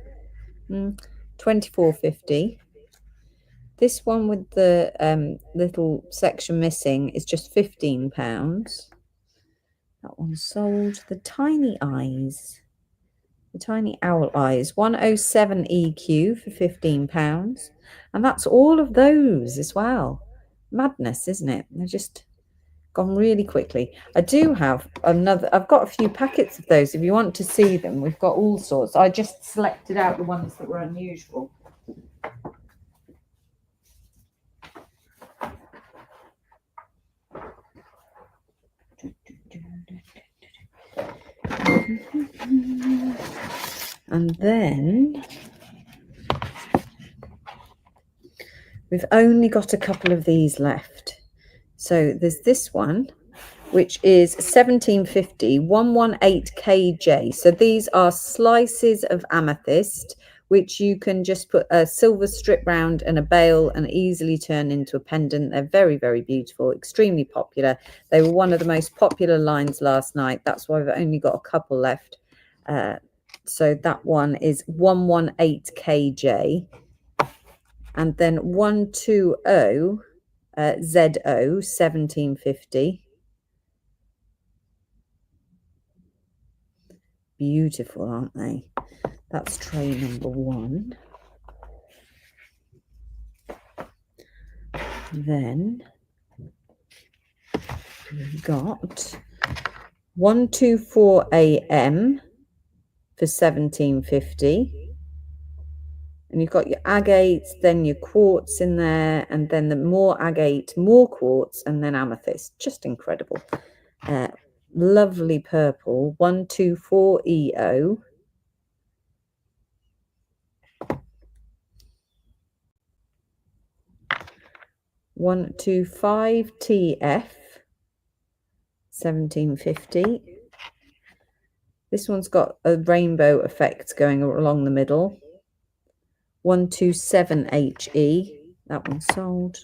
24.50. This one with the little section missing is just £15. That one's sold. The tiny eyes. The tiny owl eyes. 107 EQ for £15. And that's all of those as well. Madness, isn't it? They're just gone really quickly. I do have another. I've got a few packets of those. If you want to see them, we've got all sorts. I just selected out the ones that were unusual. And then we've only got a couple of these left. So there's this one, which is 1750, 118 KJ. So these are slices of amethyst, which you can just put a silver strip round and a bail and easily turn into a pendant. They're very, very beautiful, extremely popular. They were one of the most popular lines last night. That's why I've only got a couple left. So that one is 118 KJ. And then 120 ZO 1750. Beautiful, aren't they? That's tray number one. Then we've got 124 AM for 17.50. And you've got your agates, then your quartz in there, and then the more agate, more quartz, and then amethyst. Just incredible. Lovely purple, 124 EO. $125 TF, 17.50. This one's got a rainbow effect going along the middle. 127 HE. That one's sold.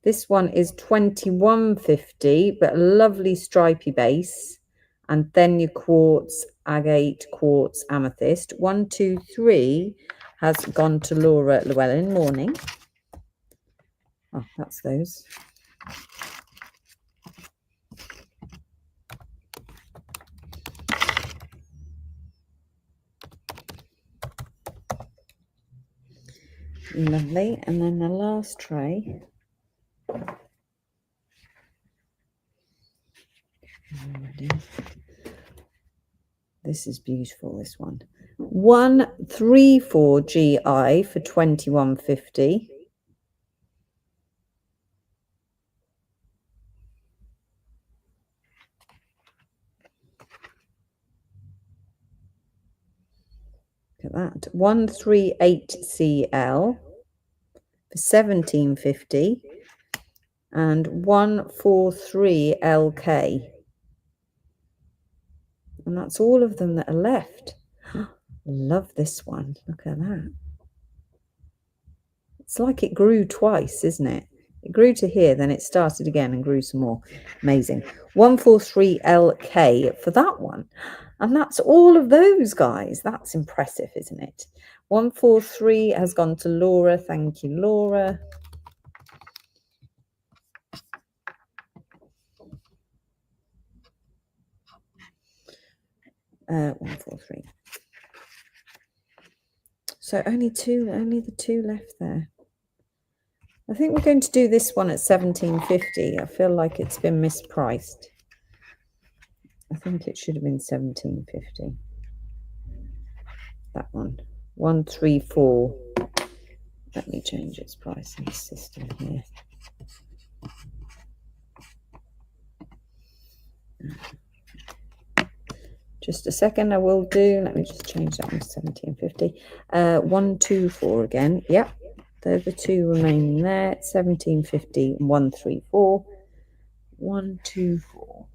This one is 21.50, but a lovely stripy base. And then your quartz, agate, quartz, amethyst. 123 has gone to Laura Llewellyn. Morning. Oh, that's those. Lovely. And then the last tray. This is beautiful, this one. 134 GI for 21.50. Look at that. 138 CL for 17.50 and 143 LK. And that's all of them that are left. Love this one. Look at that. It's like it grew twice, isn't it? It grew to here, then it started again and grew some more. Amazing. 143 LK for that one. And that's all of those, guys. That's impressive, isn't it? 143 has gone to Laura. Thank you, Laura. Uh, 143. So only the two left there. I think we're going to do this one at 17.50. I feel like it's been mispriced. I think it should have been 17.50. That one. 134. Let me change its price in the system here. Just a second, I will do. Let me just change that one to 17.50. 124 again. Yep. They're the two remaining there. 17.50 and 134. 124.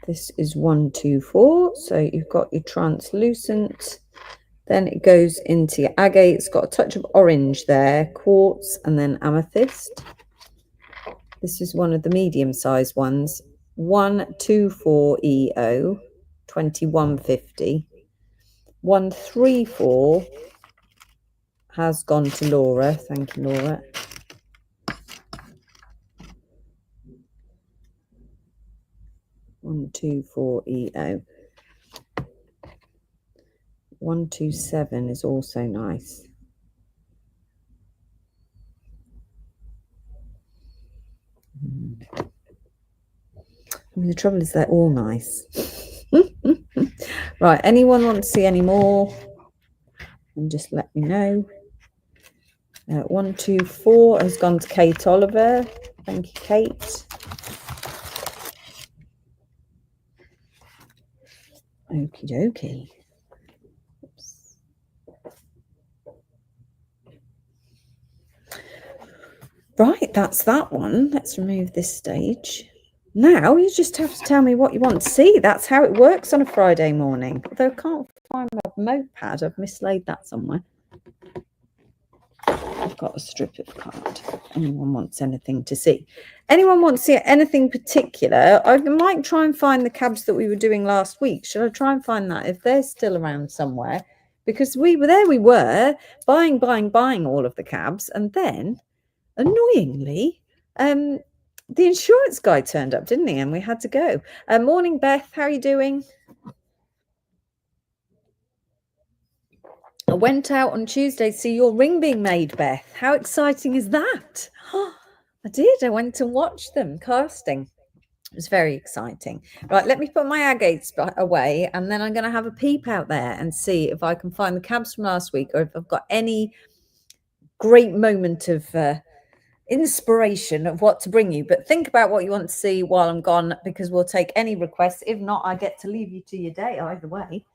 This is 124. So you've got your translucent. Then it goes into your agate. It's got a touch of orange there, quartz, and then amethyst. This is one of the medium-sized ones. 124 EO, 21.50. 134 has gone to Laura. Thank you, Laura. One, 2, 4 EO. 127 is also nice. I mean, the trouble is they're all nice. Right, anyone want to see any more? And just let me know. 124 has gone to Kate Oliver. Thank you, Kate. Okie dokie. Right, that's that one. Let's remove this stage. Now you just have to tell me what you want to see. That's how it works on a Friday morning. Although I can't find my notepad. I've mislaid that somewhere. I've got a strip of card. Anyone wants anything to see? Anyone want to see anything particular? I might try and find the cabs that we were doing last week. Should I try and find that if they're still around somewhere? Because we were buying all of the cabs, and then annoyingly, the insurance guy turned up, didn't he? And we had to go. Morning, Beth. How are you doing? I went out on Tuesday to see your ring being made, Beth. How exciting is that? I did. I went and watched them casting. It was very exciting. Right, let me put my agates away, and then I'm going to have a peep out there and see if I can find the cabs from last week, or if I've got any great moment of inspiration of what to bring you. But think about what you want to see while I'm gone, because we'll take any requests. If not, I get to leave you to your day either way.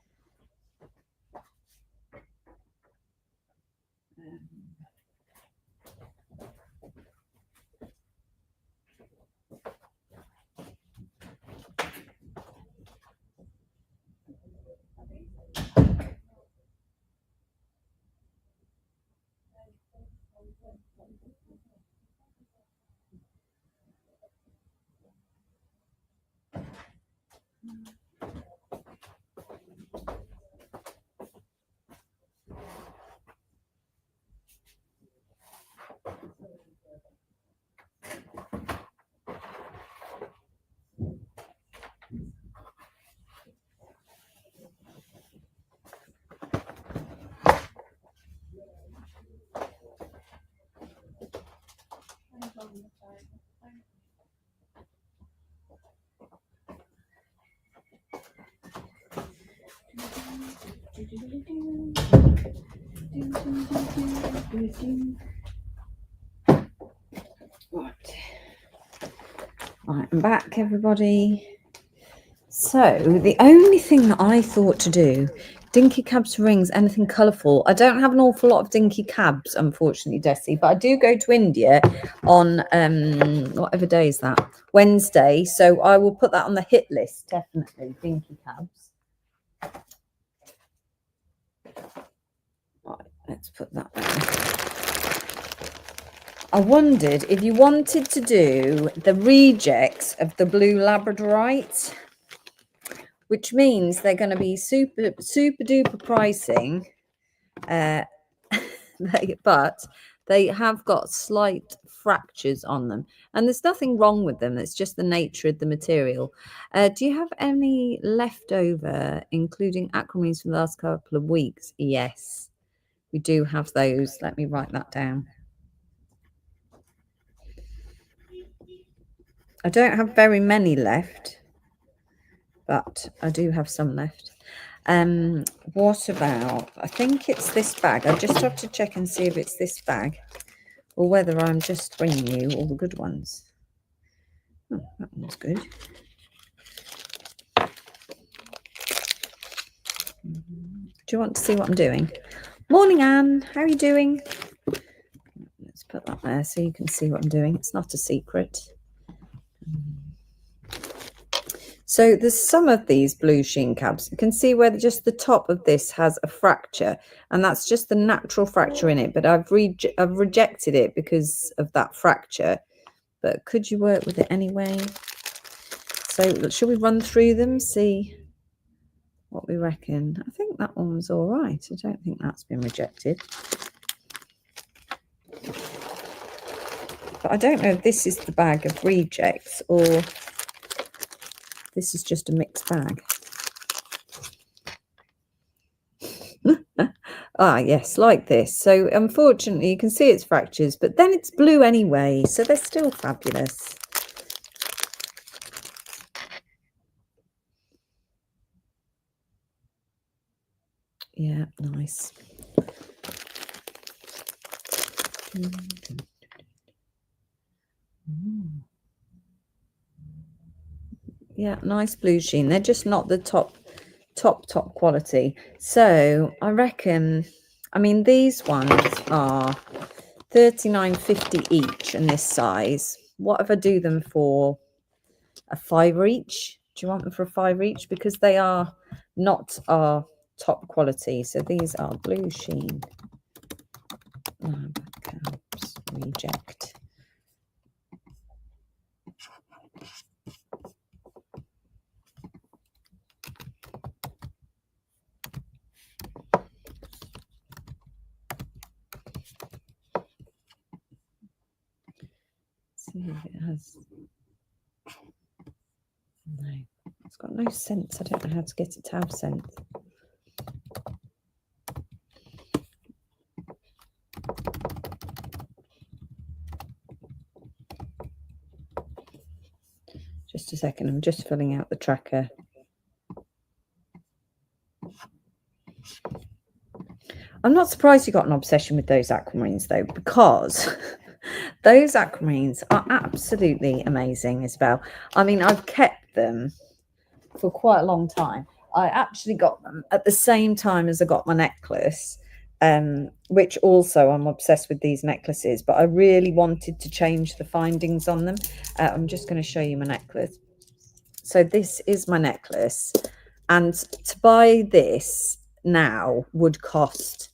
Right, I'm back, everybody. So the only thing that I thought to do, dinky cabs for rings, anything colourful. I don't have an awful lot of dinky cabs, unfortunately, Desi, but I do go to India on whatever day is that, Wednesday. So I will put that on the hit list, definitely, dinky cabs. Right, let's put that there. I wondered if you wanted to do the rejects of the blue Labradorite, which means they're going to be super duper pricing, but they have got slight fractures on them, and there's nothing wrong with them. It's just the nature of the material. Do you have any leftover, including aquamarines from the last couple of weeks? Yes, we do have those. Let me write that down. I don't have very many left, but I do have some left. What about, I think it's this bag. I just have to check and see if it's this bag, or whether I'm just bringing you all the good ones. Oh, that one's good. Do you want to see what I'm doing? Morning, Anne. How are you doing? Let's put that there so you can see what I'm doing. It's not a secret. So there's some of these blue sheen cabs. You can see where just the top of this has a fracture, and that's just the natural fracture in it. But I've rejected it because of that fracture. But could you work with it anyway? So should we run through them, see what we reckon? I think that one was all right. I don't think that's been rejected. But I don't know if this is the bag of rejects or this is just a mixed bag. Ah, yes, like this. So unfortunately, you can see it's fractures, but then it's blue anyway, so they're still fabulous. Yeah, nice. Yeah, nice blue sheen. They're just not the top quality. So I reckon, I mean, these ones are $39.50 each in this size. What if I do them for a $5 each? Do you want them for a $5 each? Because they are not our top quality. So these are blue sheen. Cabs, reject. See if it has. No, it's got no scent. I don't know how to get it to have scent. Just a second, I'm just filling out the tracker. I'm not surprised you got an obsession with those aquamarines though, because those aquamarines are absolutely amazing, Isabel. I mean, I've kept them for quite a long time. I actually got them at the same time as I got my necklace, which also I'm obsessed with these necklaces, but I really wanted to change the findings on them. I'm just going to show you my necklace. So this is my necklace, and to buy this now would cost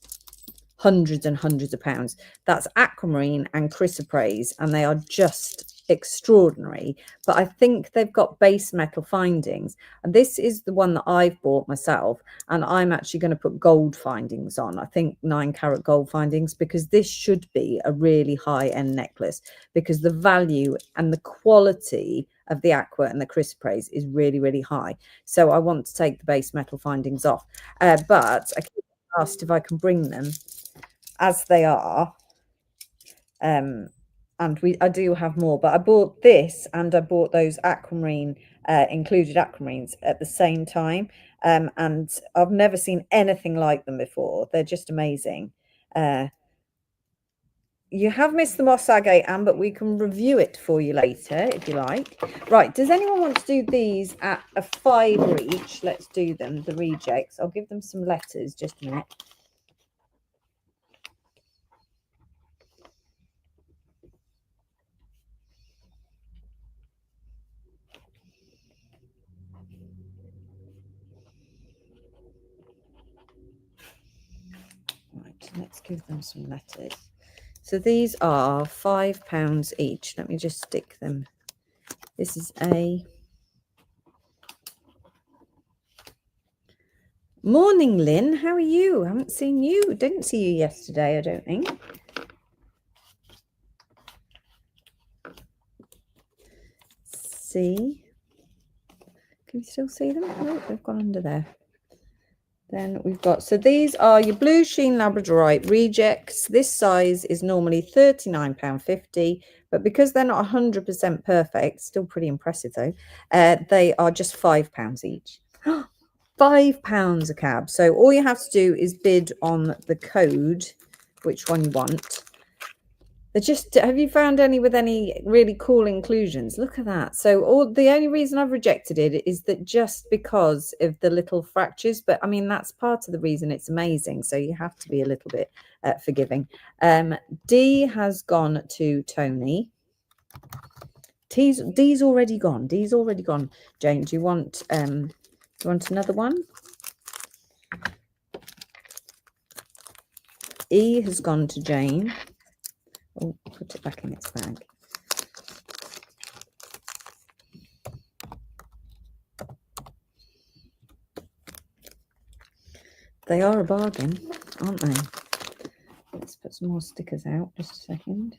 hundreds and hundreds of pounds. That's aquamarine and chrysoprase, and they are just extraordinary. But I think they've got base metal findings, and this is the one that I've bought myself, and I'm actually going to put gold findings on. I think 9-carat gold findings, because this should be a really high-end necklace, because the value and the quality of the aqua and the chrysoprase is really, really high. So I want to take the base metal findings off, but I keep asked if I can bring them as they are, and I do have more, but I bought this and I bought those aquamarine included aquamarines at the same time, and I've never seen anything like them before. They're just amazing. You have missed the moss agate, Anne, but we can review it for you later if you like. Right, does anyone want to do these at a £5 each? Let's do them, the rejects. I'll give them some letters, just a minute. Right, let's give them some letters. So these are £5 each. Let me just stick them. This is A. Morning, Lynn. How are you? I haven't seen you. Didn't see you yesterday, I don't think. C. Can you still see them? Oh, they've gone under there. Then we've got, so these are your blue sheen labradorite rejects. This size is normally £39.50, but because they're not 100% perfect, still pretty impressive though, they are just £5 each. £5 a cab. So all you have to do is bid on the code, which one you want. They're just, have you found any with any really cool inclusions? Look at that. So the only reason I've rejected it is that just because of the little fractures, but I mean, that's part of the reason it's amazing. So you have to be a little bit forgiving. D has gone to Tony. D's already gone. D's already gone. Jane, do you want another one? E has gone to Jane. Oh, put it back in its bag. They are a bargain, aren't they? Let's put some more stickers out. Just a second.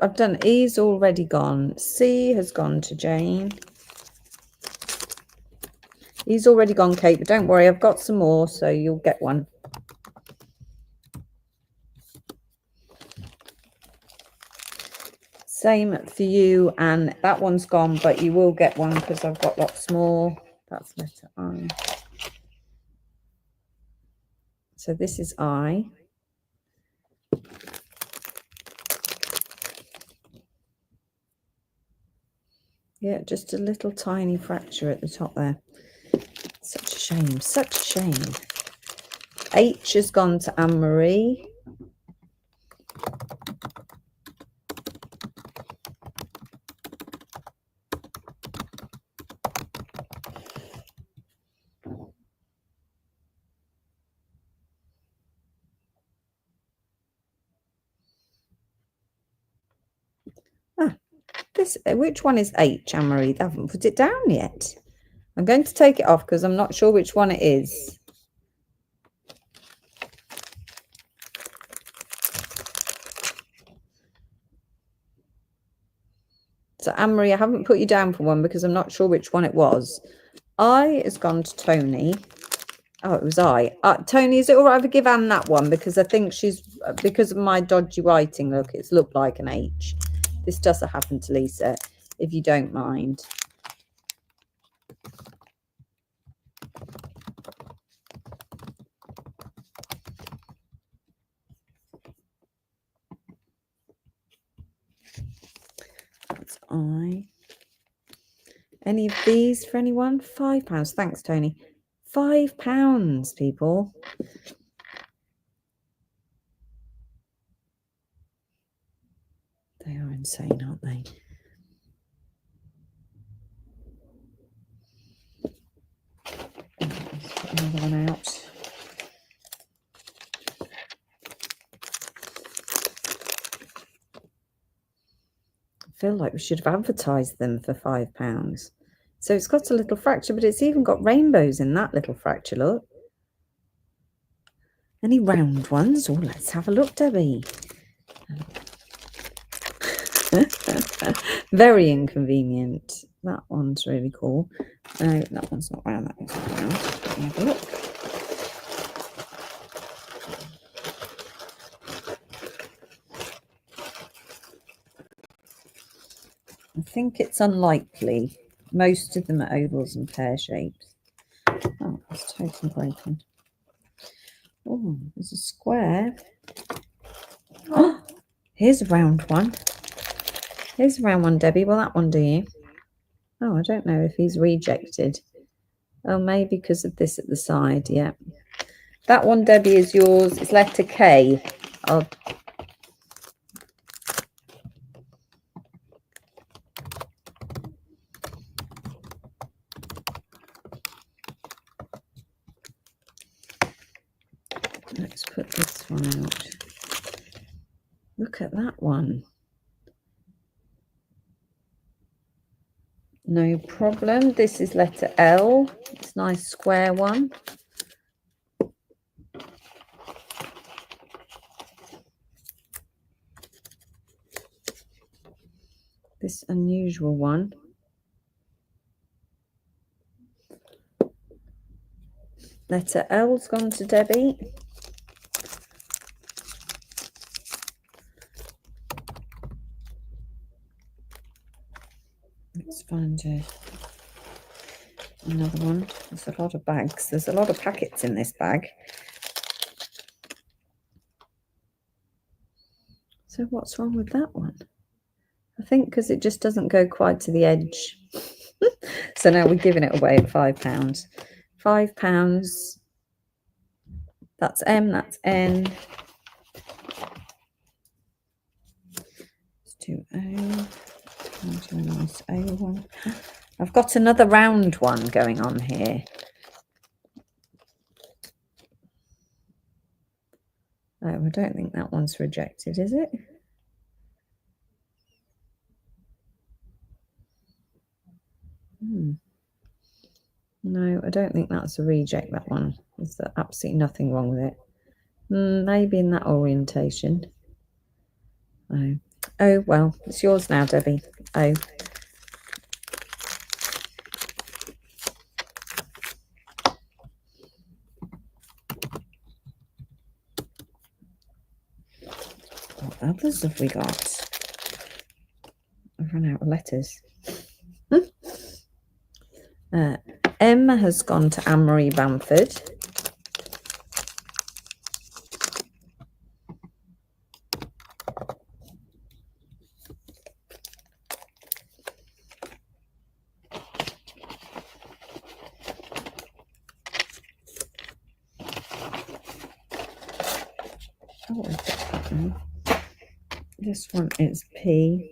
I've done E's already gone. C has gone to Jane. E's already gone, Kate, but don't worry, I've got some more, so you'll get one. Same for you, and that one's gone, but you will get one because I've got lots more. That's letter I. So this is I. Yeah, just a little tiny fracture at the top there. Such a shame, such a shame. H has gone to Anne-Marie. Which one is H, Anne-Marie? I haven't put it down yet. I'm going to take it off because I'm not sure which one it is. So Anne-Marie, I haven't put you down for one because I'm not sure which one it was. I has gone to Tony. Oh, it was I. Tony, is it all right if I give Anne that one? Because I think because of my dodgy writing, look, it's looked like an H. This doesn't happen to Lisa, if you don't mind. That's I. Any of these for anyone? £5. Thanks, Tony. £5, people. They are insane, aren't they? Let's put another one out. I feel like we should have advertised them for £5. So it's got a little fracture, but it's even got rainbows in that little fracture, look. Any round ones? Oh, let's have a look, Debbie. Very inconvenient. That one's really cool. No, that one's not round. That one's not round. Let me have a look. I think it's unlikely. Most of them are ovals and pear shapes. Oh, it's totally broken. Oh, there's a square. Oh, here's a round one. Here's a round one, Debbie. Will that one do you? Oh, I don't know if he's rejected. Oh, maybe because of this at the side. Yeah. That one, Debbie, is yours. It's letter K. Let's put this one out. Look at that one. No problem. This is letter L. It's a nice square one. This unusual one. Letter L's gone to Debbie. Let's find another one. There's a lot of bags. There's a lot of packets in this bag. So what's wrong with that one? I think because it just doesn't go quite to the edge. So now we're giving it away at £5. £5. That's M, that's N. Let's do O. A nice O one. I've got another round one going on here. Oh, I don't think that one's rejected, is it? No, I don't think that's a reject, that one. There's absolutely nothing wrong with it. Maybe in that orientation. Oh. Oh, well, it's yours now, Debbie. Oh. What others have we got? I've run out of letters. M has gone to Anne-Marie Bamford. Oh, this one is P.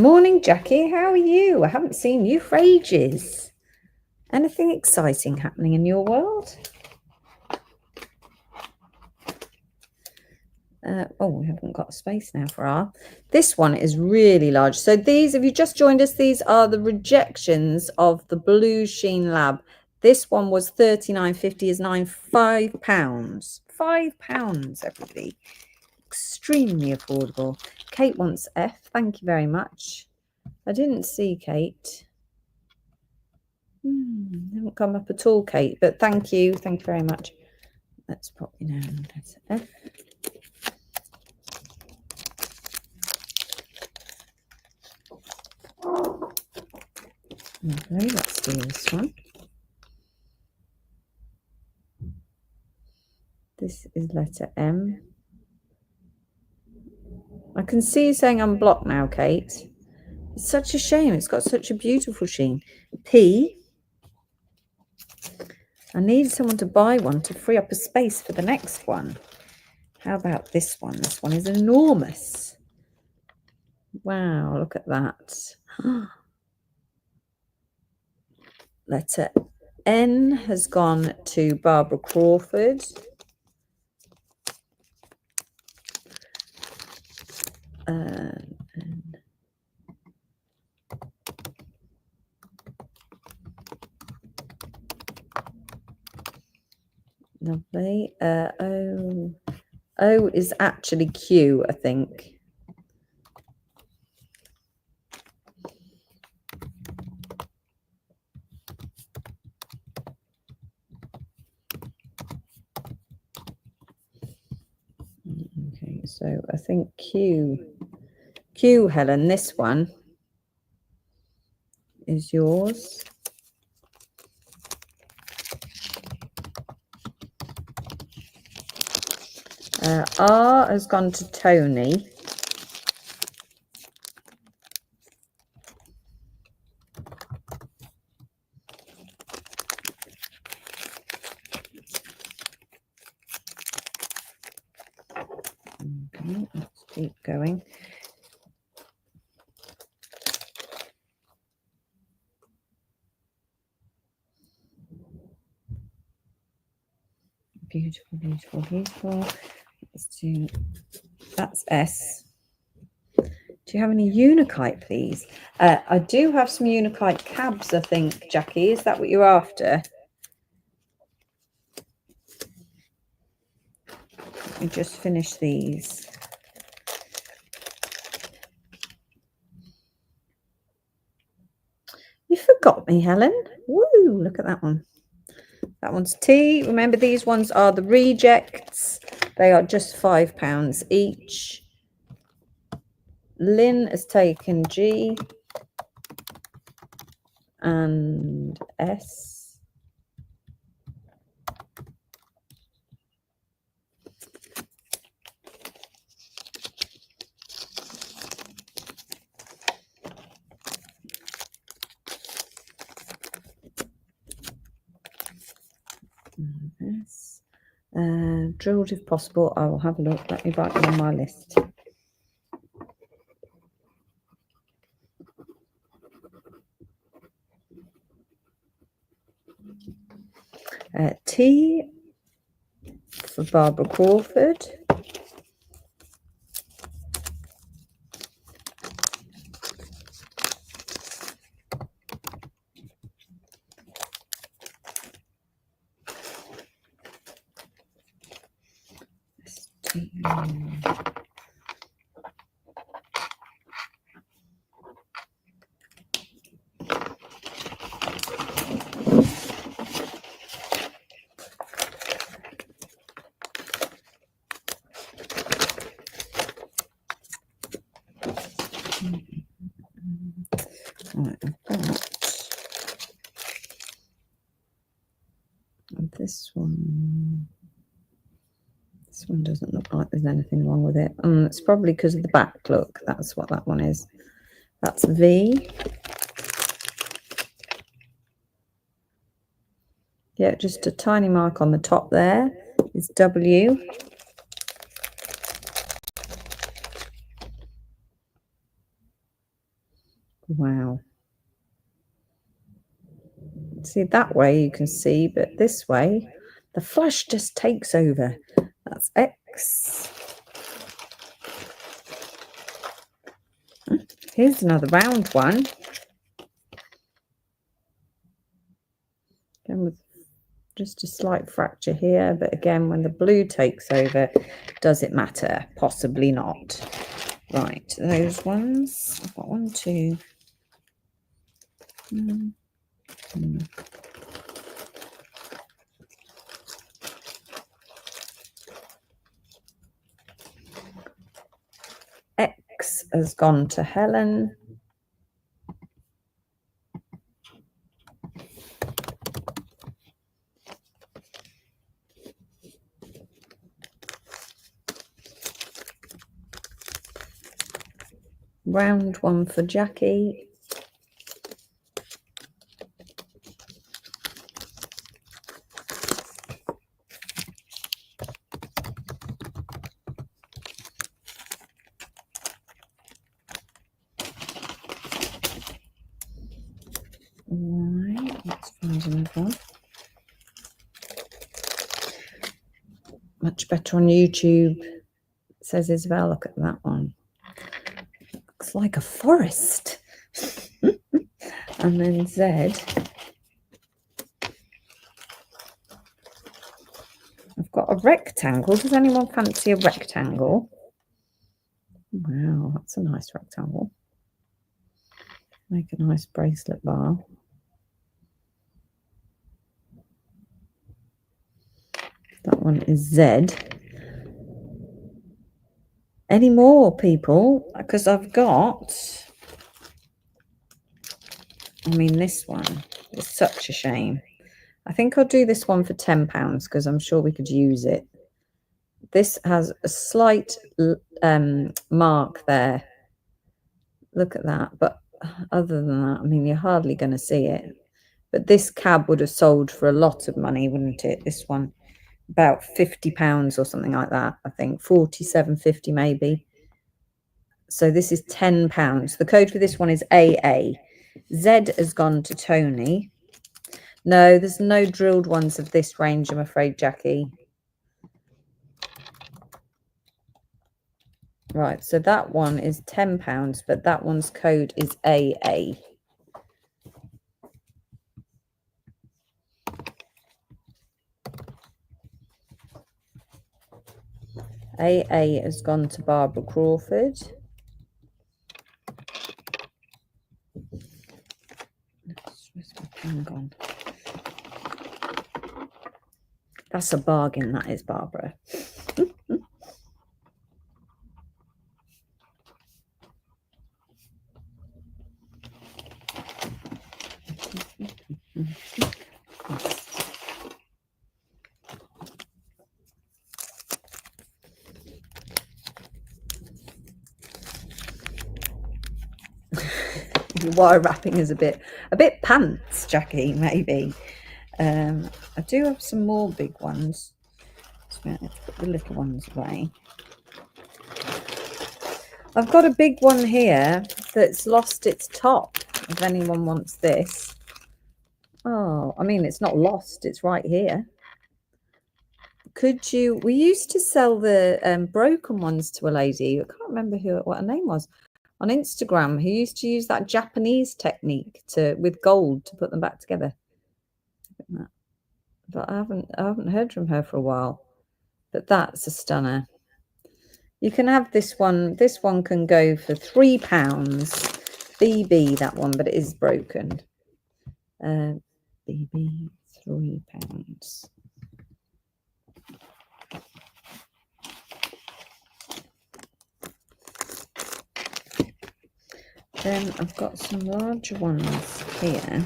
Morning, Jackie. How are you? I haven't seen you for ages. Anything exciting happening in your world? Oh, we haven't got space now for our. This one is really large. So these, if you just joined us, these are the rejections of the Blue Sheen Lab. This one was £39.50, is £5. £5, everybody. extremely affordable. Kate wants F. Thank you very much. I didn't see Kate. Haven't come up at all, Kate, but thank you. Thank you very much. Let's pop you down. That's F. Lovely. Let's do this one. This is letter M. I can see you saying I'm blocked now, Kate. It's such a shame. It's got such a beautiful sheen. P. I need someone to buy one to free up a space for the next one. How about this one? This one is enormous. Wow, look at that. Letter N has gone to Barbara Crawford. Lovely. O is actually Q, I think. Okay, so I think Q, Helen, this one is yours. R has gone to Tony. Okay, let's keep going. Beautiful, beautiful, beautiful. Let's do, that's S. Do you have any Unikite, please? I do have some Unikite cabs, I think, Jackie. Is that what you're after? Let me just finish these. You forgot me, Helen. Woo, look at that one. That one's T. Remember, these ones are the rejects. They are just £5 each. Lynn has taken G and S. S. Drilled if possible. I will have a look. Let me write them on my list. T for Barbara Crawford. Right, I've got this one. This one doesn't look like there's anything wrong with it. It's probably because of the back look. That's what that one is. That's V. Yeah, just a tiny mark on the top there is W. Wow. See, that way you can see, but this way, the flash just takes over. That's X. Here's another round one. Again with Just a slight fracture here, but again, when the blue takes over, does it matter? Possibly not. Right, those ones. I've got 1, 2. X has gone to Helen. Round 1 for Jackie. Right, let's find another one. Much better on YouTube, says Isabel. Look at that one. Looks like a forest. And then Z. I've got a rectangle. Does anyone fancy a rectangle? Wow, that's a nice rectangle. Make a nice bracelet bar. That one is Z. Any more people? Because I've got, I mean, this one is such a shame. I think I'll do this one for £10 because I'm sure we could use it. This has a slight mark there. Look at that. But other than that, I mean, you're hardly going to see it. But this cab would have sold for a lot of money, wouldn't it? This one, about £50 or something like that, I think. 47.50 maybe. So this is £10. The code for this one is AA. Z has gone to Tony. No, there's no drilled ones of this range, I'm afraid, Jackie. Right, so that one is £10, but that one's code is AA. AA has gone to Barbara Crawford. Where's my pen gone? That's a bargain, that is, Barbara. Wire wrapping is a bit pants, Jackie, maybe. I do have some more big ones. So let's put the little ones away. I've got a big one here that's lost its top, if anyone wants this. Oh, I mean, it's not lost, it's right here. Could you, we used to sell the broken ones to a lady, I can't remember what her name was, on Instagram, who used to use that Japanese technique with gold to put them back together. But I haven't heard from her for a while. But that's a stunner. You can have this one. This one can go for £3. BB, that one, but it is broken. BB, £3. Then I've got some larger ones here.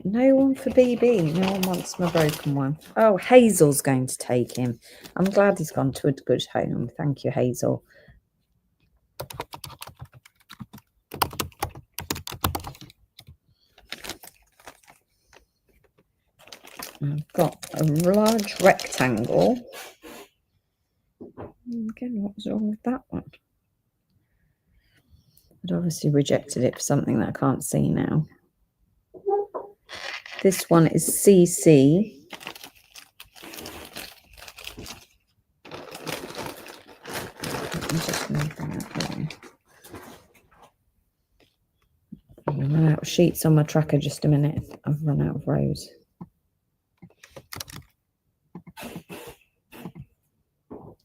No one for BB. No one wants my broken one. Oh, Hazel's going to take him. I'm glad he's gone to a good home. Thank you, Hazel. I've got a large rectangle. Again, what was wrong with that one? I'd obviously rejected it for something that I can't see now. This one is CC. I'm just moving that there. I've run out of sheets on my tracker. Just a minute. I've run out of rows.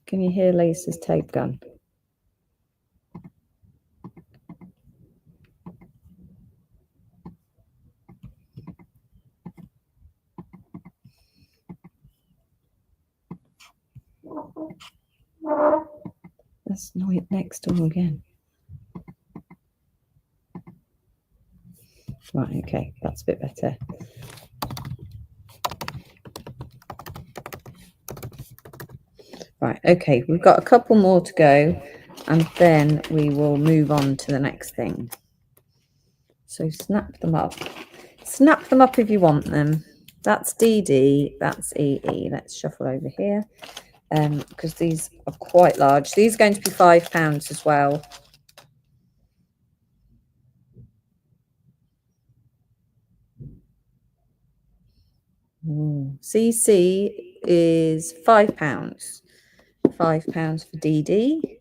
Can you hear Lisa's tape gun? Let's know it next door again. Right, okay, that's a bit better. Right, okay, we've got a couple more to go, and then we will move on to the next thing. So snap them up. Snap them up if you want them. That's DD, that's EE. Let's shuffle over here, because these are quite large. These are going to be £5 as well. CC is £5. £5 for DD.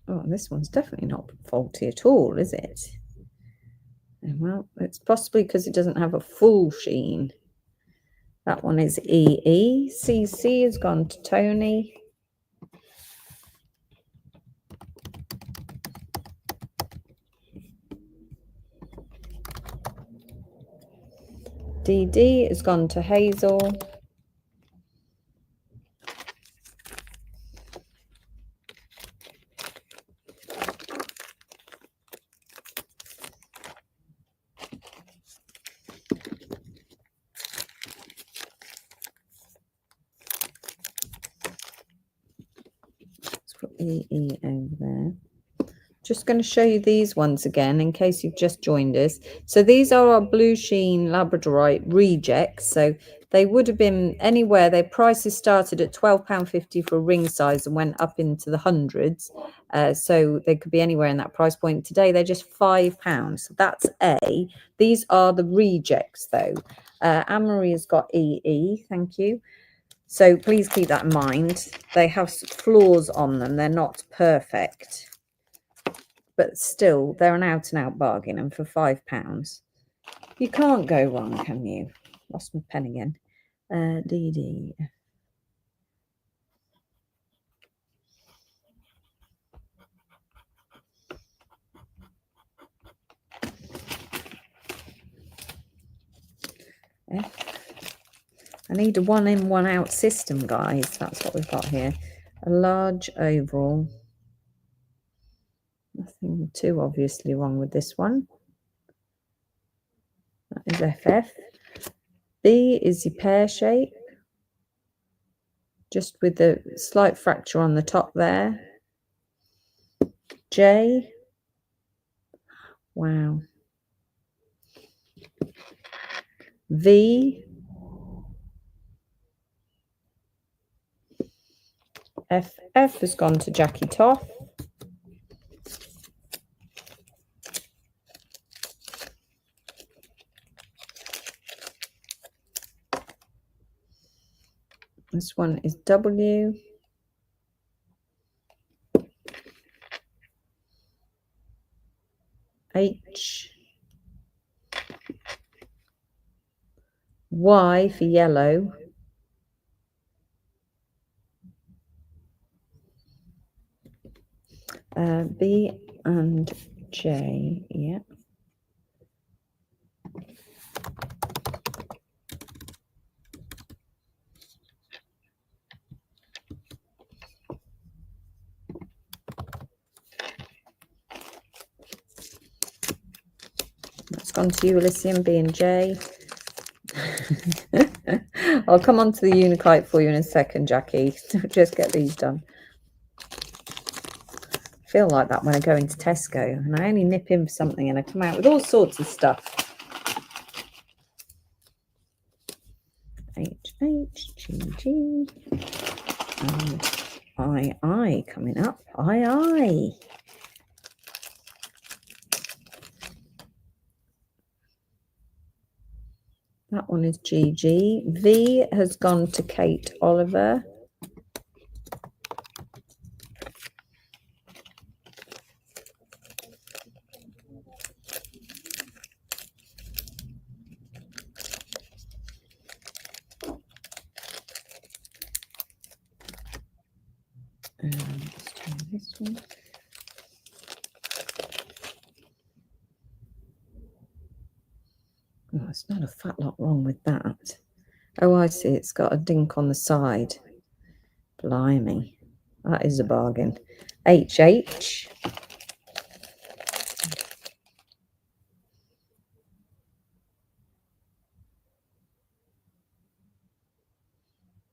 Oh, this one's definitely not faulty at all, is it? Well, it's possibly because it doesn't have a full sheen. That one is EE. CC has gone to Tony. DD has gone to Hazel. Let's put EE over there. Just going to show you these ones again in case you've just joined us. So these are our blue sheen Labradorite rejects. So they would have been anywhere. Their prices started at £12.50 for a ring size and went up into the hundreds. So they could be anywhere in that price point. Today they're just £5. So that's A. These are the rejects though. Anne-Marie has got EE. Thank you. So please keep that in mind. They have flaws on them. They're not perfect. But still, they're an out-and-out bargain, and for £5, you can't go wrong, can you? Lost my pen again. DD. F. I need a one-in, one-out system, guys. That's what we've got here. A large oval. Nothing too obviously wrong with this one. That is FF. B is your pear shape. Just with the slight fracture on the top there. J. Wow. V. FF has gone to Jackie Toff. This one is W. H. Y for yellow. B and J, yeah. That's gone to you, Elysium, B and J. I'll come on to the Unikite for you in a second, Jackie. Just get these done. I feel like that when I go into Tesco and I only nip in for something and I come out with all sorts of stuff. H, G, G. And I coming up. I. That one is Gigi. V has gone to Kate Oliver. Let's try this one. Oh, it's not a fat lot wrong with that. Oh, I see. It's got a dink on the side. Blimey. That is a bargain. HH.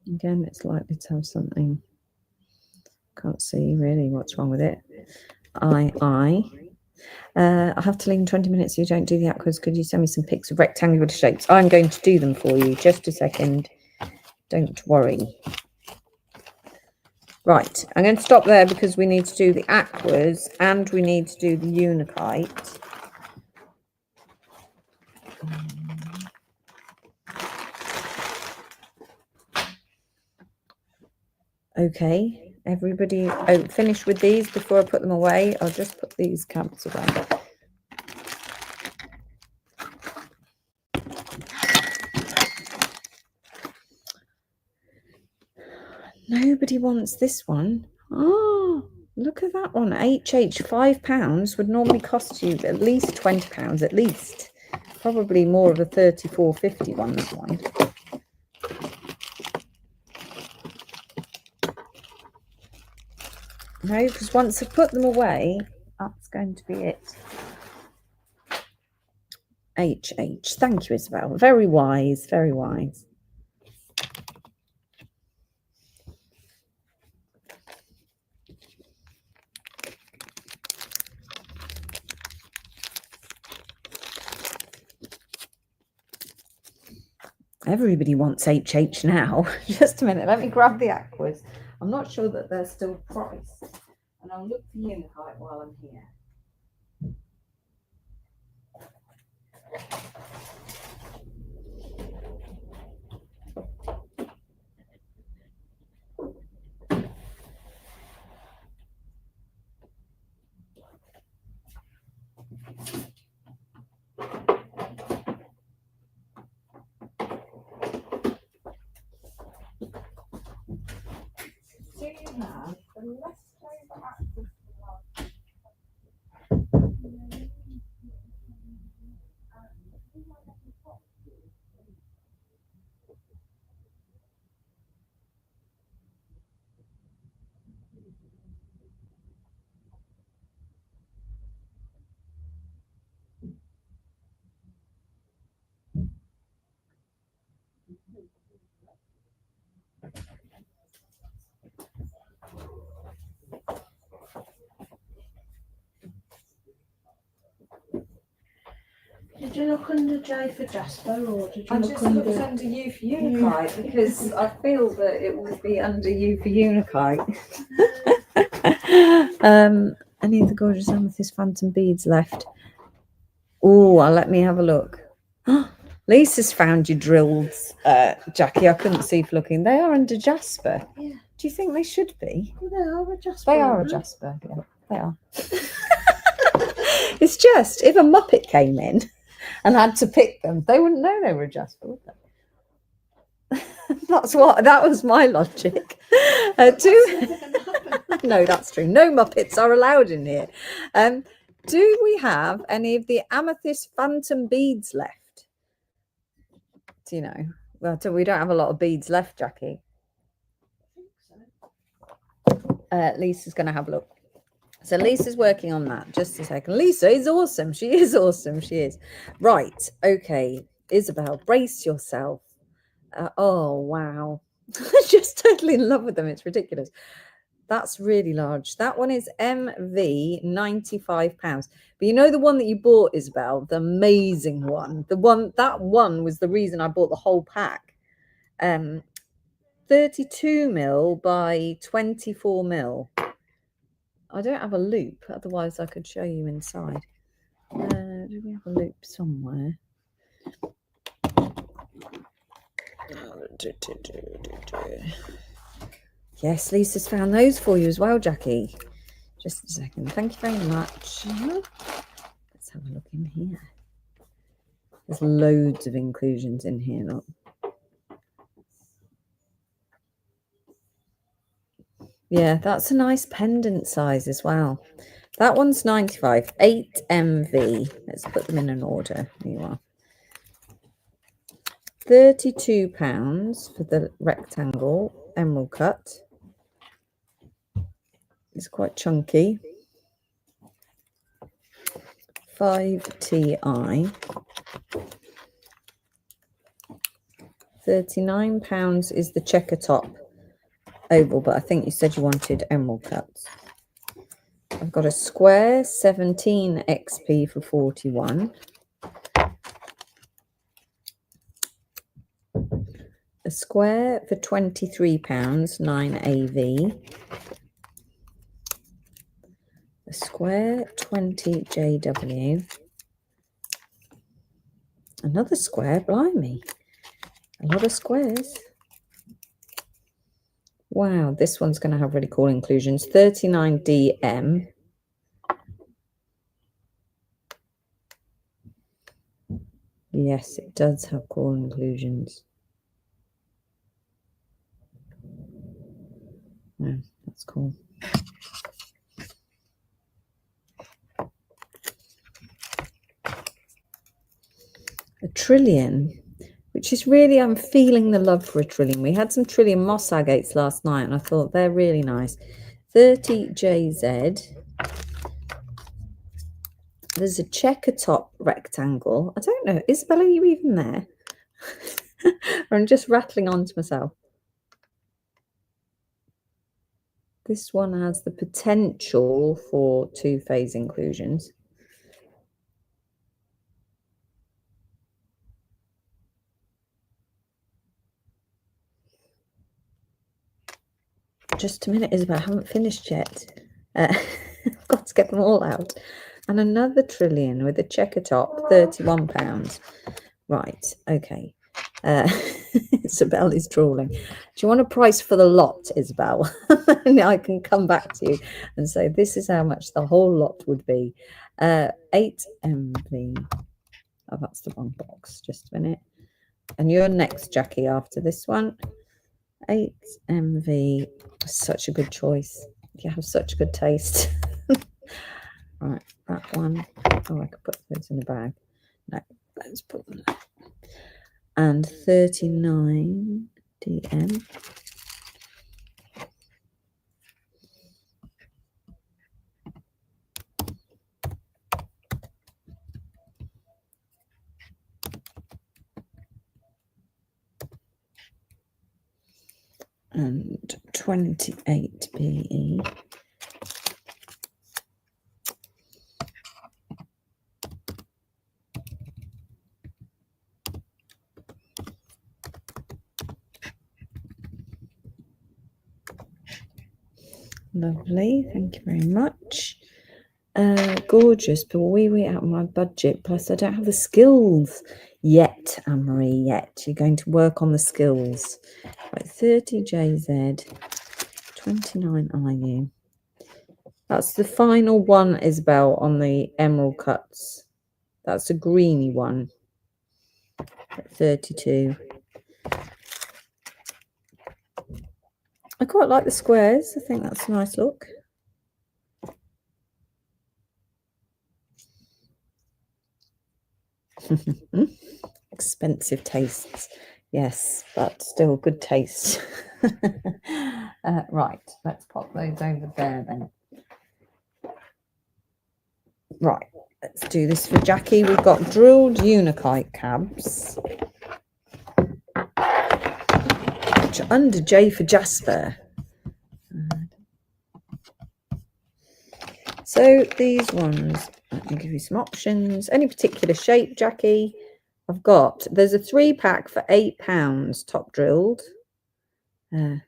Again, it's likely to have something. Can't see really what's wrong with it. I have to leave in 20 minutes so you don't do the aquas. Could you send me some pics of rectangular shapes? I'm going to do them for you. Just a second. Don't worry. Right, I'm going to stop there because we need to do the aquas and we need to do the unikite. Okay, everybody finish with these before I put them away. I'll just put these caps away. Nobody wants this one. Oh, look at that one. HH, £5 would normally cost you at least £20, at least. Probably more of a 34.50 one, this one. No, because once I put them away, that's going to be it. HH. Thank you, Isabel. Very wise, very wise. Everybody wants HH now. Just a minute, let me grab the aquas. I'm not sure that they're still priced. And I'll look for unikite while I'm here. Do you have the leftover aquas? Did you look under J for Jasper, or did you I look just under... looked under U for unikite because I feel that it will be under U for unikite. Any of the gorgeous amethyst phantom beads left? Oh, let me have a look. Lisa's found your drills, Jackie. I couldn't see for looking. They are under Jasper. Yeah. Do you think they should be? Well, they are a Jasper. They are a Jasper. Yeah, they are. It's just if a Muppet came in and had to pick them, they wouldn't know they were a Jasper, would they? That was my logic. No, that's true. No Muppets are allowed in here. Do we have any of the amethyst phantom beads left? Do you know? Well, we don't have a lot of beads left, Jackie. Lisa's going to have a look. So Lisa's working on that. Just a second. Lisa is awesome. She is awesome. She is. Right. Okay. Isabel, brace yourself. Oh, wow. Just totally in love with them. It's ridiculous. That's really large. That one is MV, £95. But you know the one that you bought, Isabel, the amazing one. That one was the reason I bought the whole pack. 32 mil by 24 mil. I don't have a loop, otherwise I could show you inside. Do we have a loop somewhere? Yes, Lisa's found those for you as well, Jackie. Just a second. Thank you very much. Let's have a look in here. There's loads of inclusions in here. Look. Yeah, that's a nice pendant size as well. That one's 95, 8 MV. Let's put them in an order. Here you are. £32 for the rectangle emerald cut. It's quite chunky. 5TI. £39 is the checker top oval, but I think you said you wanted emerald cuts. I've got a square 17 XP for 41. A square for £23, 9 AV. A square 20 JW. Another square, blimey. A lot of squares. Wow, this one's going to have really cool inclusions. 39 DM. Yes, it does have cool inclusions. Yeah, that's cool. A trillion, which is really, I'm feeling the love for a trillion. We had some trillion moss agates last night, and I thought they're really nice. 30 JZ. There's a checker top rectangle. I don't know. Isabel, are you even there? I'm just rattling on to myself. This one has the potential for two-phase inclusions. Just a minute, Isabel. I haven't finished yet. I've got to get them all out. And another trillion with a checker top, £31. Right, okay. Isabel is drawling. Do you want a price for the lot, Isabel? And I can come back to you and say this is how much the whole lot would be. 8 MV. Oh, that's the wrong box. Just a minute. And you're next, Jackie, after this one. 8 MV. Such a good choice. You have such good taste. Right, that one. Oh, I could put those in a bag. No, let's put them there. And 39 DM. And 28 BE. Lovely, thank you very much. Gorgeous, but wee out of my budget. Plus, I don't have the skills yet, Anne-Marie, yet. You're going to work on the skills. Right, 30 JZ, 29 IU. That's the final one, Isabel, on the emerald cuts. That's a greeny one. 32. I quite like the squares. I think that's a nice look. Expensive tastes. Yes, but still good taste. Right, let's pop those over there then. Right, let's do this for Jackie. We've got drilled unikite cabs. Which are under J for Jasper. So these ones, let me give you some options. Any particular shape, Jackie? There's a 3-pack for £8, top drilled. I'm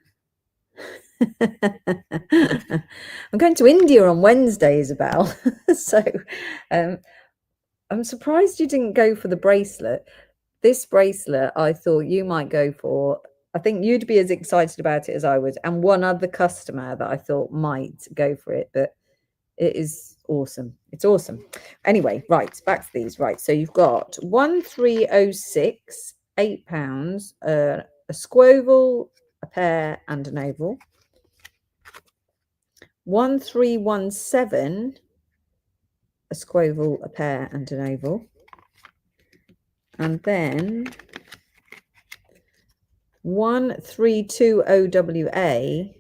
going to India on Wednesday, Isabel. So I'm surprised you didn't go for the bracelet. This bracelet, I thought you might go for. I think you'd be as excited about it as I would, and one other customer that I thought might go for it, but it is awesome. It's awesome. Anyway, right, back to these. Right, so you've got 1306, £8, a squoval, a pair, and an oval. 1317, a squoval, a pair, and an oval. And then 1320WA.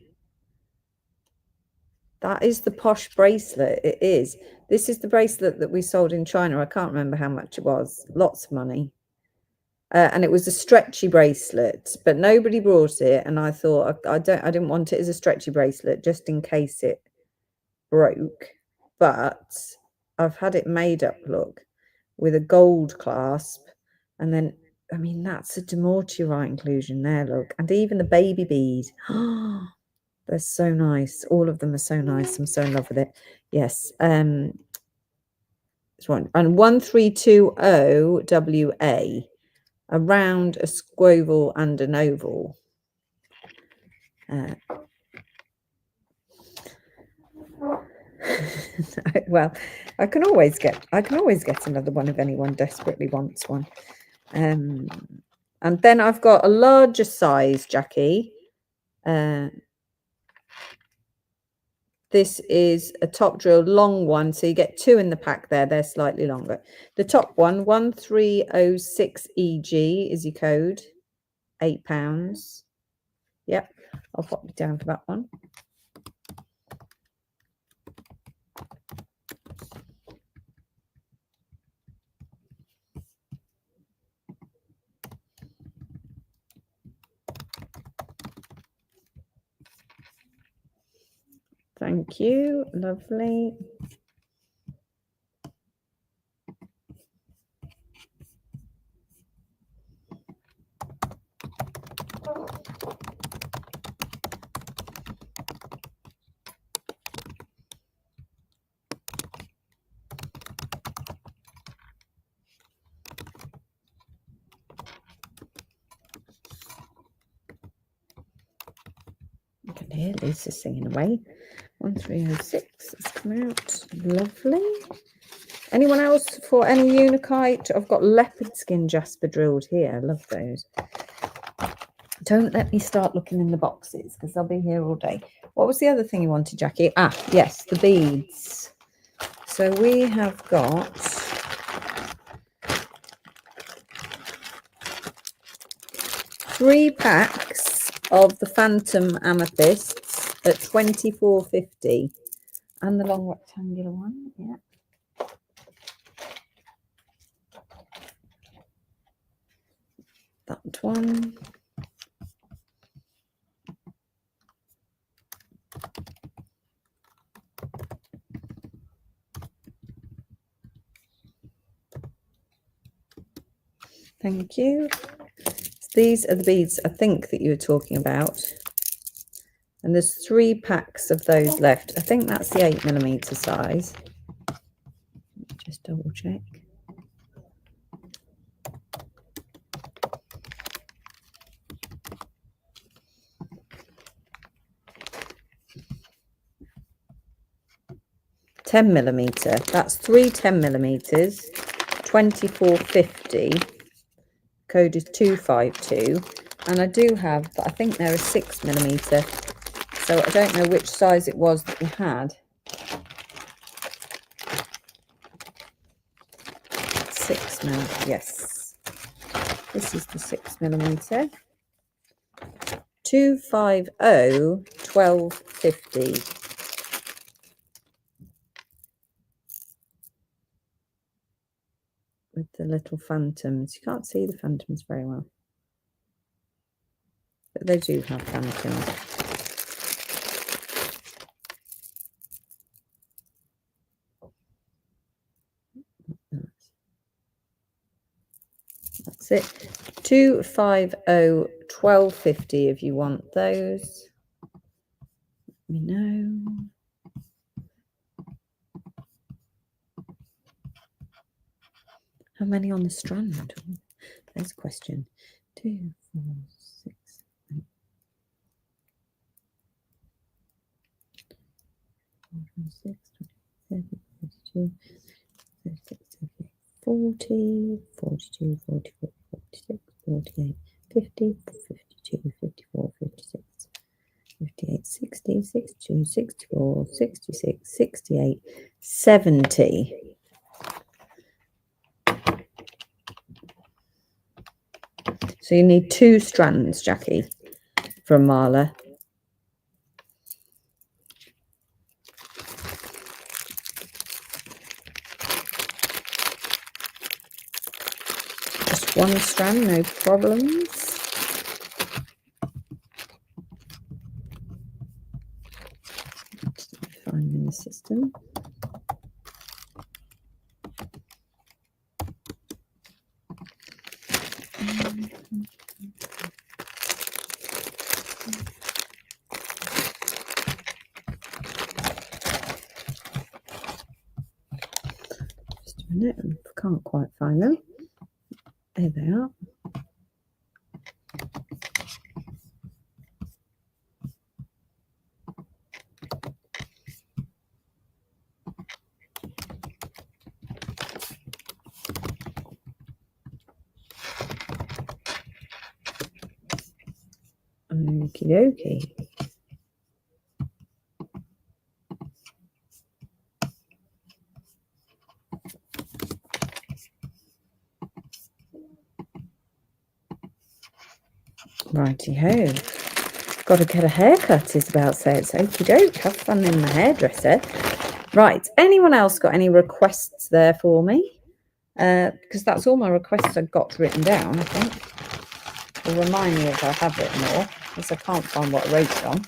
That is the posh bracelet. It is. This is the bracelet that we sold in China. I can't remember how much it was. Lots of money. And it was a stretchy bracelet, but nobody brought it. And I thought I didn't want it as a stretchy bracelet just in case it broke. But I've had it made up, look, with a gold clasp. And then, I mean, that's a demortuate inclusion there, look. And even the baby bead. They're so nice. All of them are so nice. I'm so in love with it. Yes. This one. And 1320WA. A round, a squoval, and an oval. Well, I can always get another one if anyone desperately wants one. And then I've got a larger size, Jackie. This is a top drill long one, so you get two in the pack there. They're slightly longer. The top one, 1306EG is your code, £8. Yep, I'll pop it down for that one. Thank you, lovely. You can hear Lisa singing away. 1306 has come out. Lovely. Anyone else for any Unikite? I've got leopard skin jasper drilled here. I love those. Don't let me start looking in the boxes because I'll be here all day. What was the other thing you wanted, Jackie? Ah, yes, the beads. So we have got 3 packs of the Phantom Amethysts at £24.50. And the long rectangular one, yeah. That one. Thank you. These are the beads I think that you were talking about. And there's 3 packs of those left. I think that's the 8mm size. Just double check. $10mm. That's 3 10mm. £24.50. Code is 252. And I do have, but I think they're a 6mm. So I don't know which size it was that we had. 6mm, yes. This is the 6mm. 250, £12.50. With the little phantoms. You can't see the phantoms very well. But they do have phantoms. That's it. 250, 12.50 if you want those. Let me know. How many on the strand? There's a question. 2, 4, 6, 8. 6, 27, 32, 36, 40, 42, 44, 46, 48, 50, 52, 54, 56, 58, 60, 62, 64, 66, 68, 70. So you need 2 strands, Jackie, from Marla. Just 1 strand, no problems. Find in the system. Just a minute, I can't quite find them. There they are. Okie dokie. Righty-ho. Got to get a haircut, Isabel says. Okie doke, have fun in the hairdresser. Right, anyone else got any requests there for me? Because that's all my requests I've got written down, I think. Will remind me if I have written more, because I can't find what I wrote on.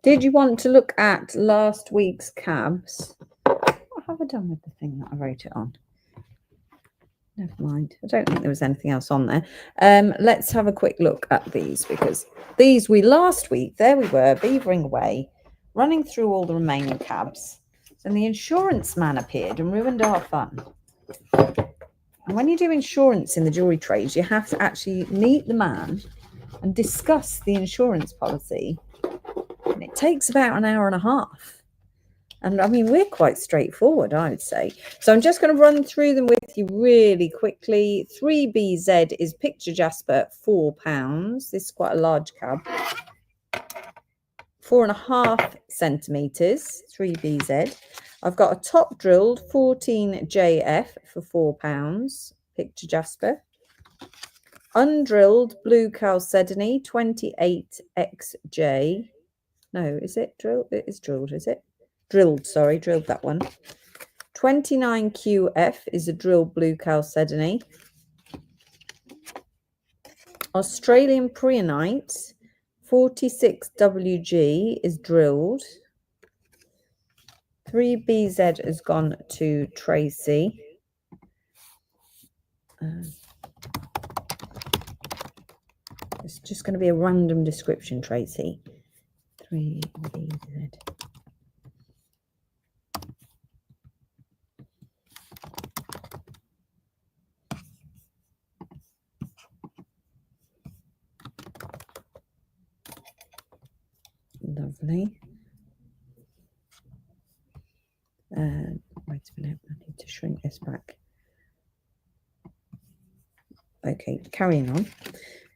Did you want to look at last week's cabs? What have I done with the thing that I wrote it on? Never mind. I don't think there was anything else on there. Let's have a quick look at these, because these last week, there we were, beavering away, running through all the remaining cabs. And the insurance man appeared and ruined our fun. And when you do insurance in the jewellery trades, you have to actually meet the man and discuss the insurance policy. And it takes about an hour and a half. And I mean, we're quite straightforward, I would say. So I'm just going to run through them with you really quickly. 3BZ is picture jasper at £4. This is quite a large cab. 4.5 centimetres, 3BZ. I've got a top drilled 14JF for £4, picture jasper. Undrilled blue chalcedony 28XJ. No, is it drilled? It is drilled, is it? Drilled, sorry, drilled that one. 29QF is a drilled blue chalcedony. Australian preonite 46WG is drilled. 3BZ has gone to Tracy. It's just going to be a random description, Tracy. 3BZ. Lovely. Wait a minute, I need to shrink this back. Okay, carrying on.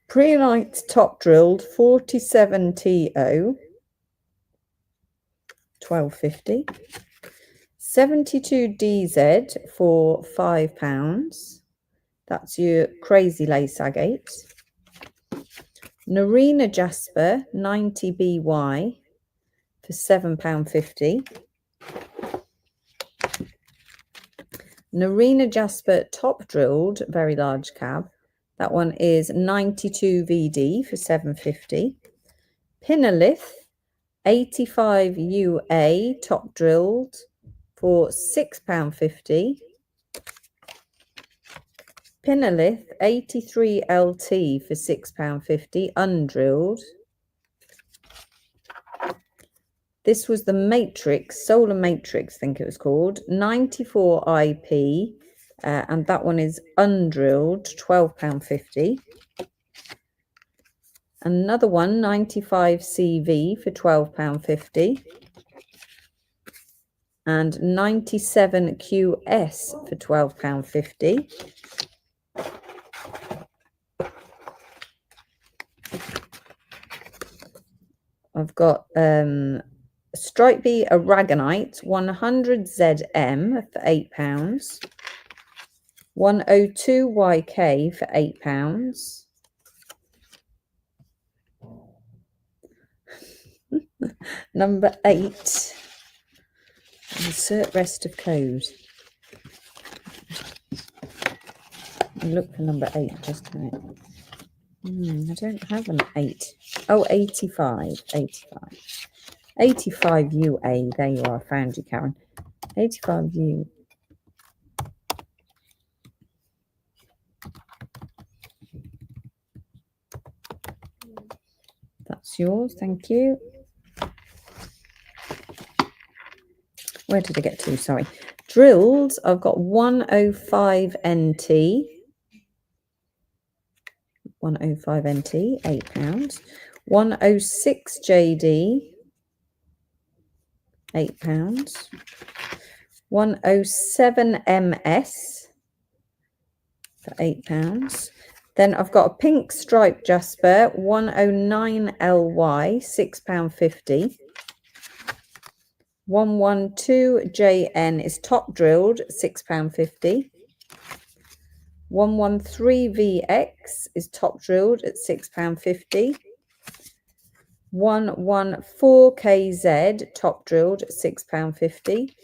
Preonite top drilled 47TO, 12.50. 72DZ for £5. That's your crazy lace agate. Narina Jasper 90BY for £7.50. Narina Jasper top drilled, very large cab. That one is 92VD for £7.50. Pinolith 85UA top drilled for £6.50. Pinolith 83 LT for £6.50, undrilled. This was the Matrix, Solar Matrix, I think it was called, 94 IP, and that one is undrilled, £12.50. Another one, 95 CV for £12.50. And 97 QS for £12.50. I've got Stripe B Aragonite 100 ZM for £8. 102 YK for £8. Number 8. Insert rest of code. I'll look for number 8 just a minute. I don't have an 8. Oh, 85. 85 UA. There you are. I found you, Karen. 85 U. That's yours. Thank you. Where did I get to? Sorry. Drilled. I've got 105 NT. 105 NT, £8. 106 JD, £8. 107 MS for £8. Then I've got a pink stripe Jasper, 109 LY, £6.50. 112 JN is top drilled, £6.50. 113 VX is top drilled at £6.50. 114 KZ top drilled at £6.50.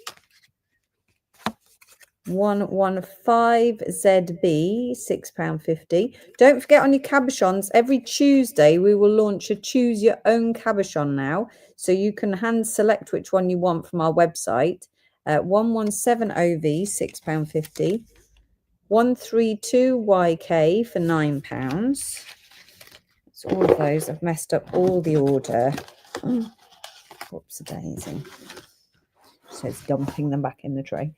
115 ZB £6.50. Don't forget on your cabochons, every Tuesday we will launch a choose your own cabochon now, so you can hand select which one you want from our website. 117 OV £6.50. 132 YK for £9. So all of those, I've messed up all the order. Whoops a daisy. So it's dumping them back in the tray.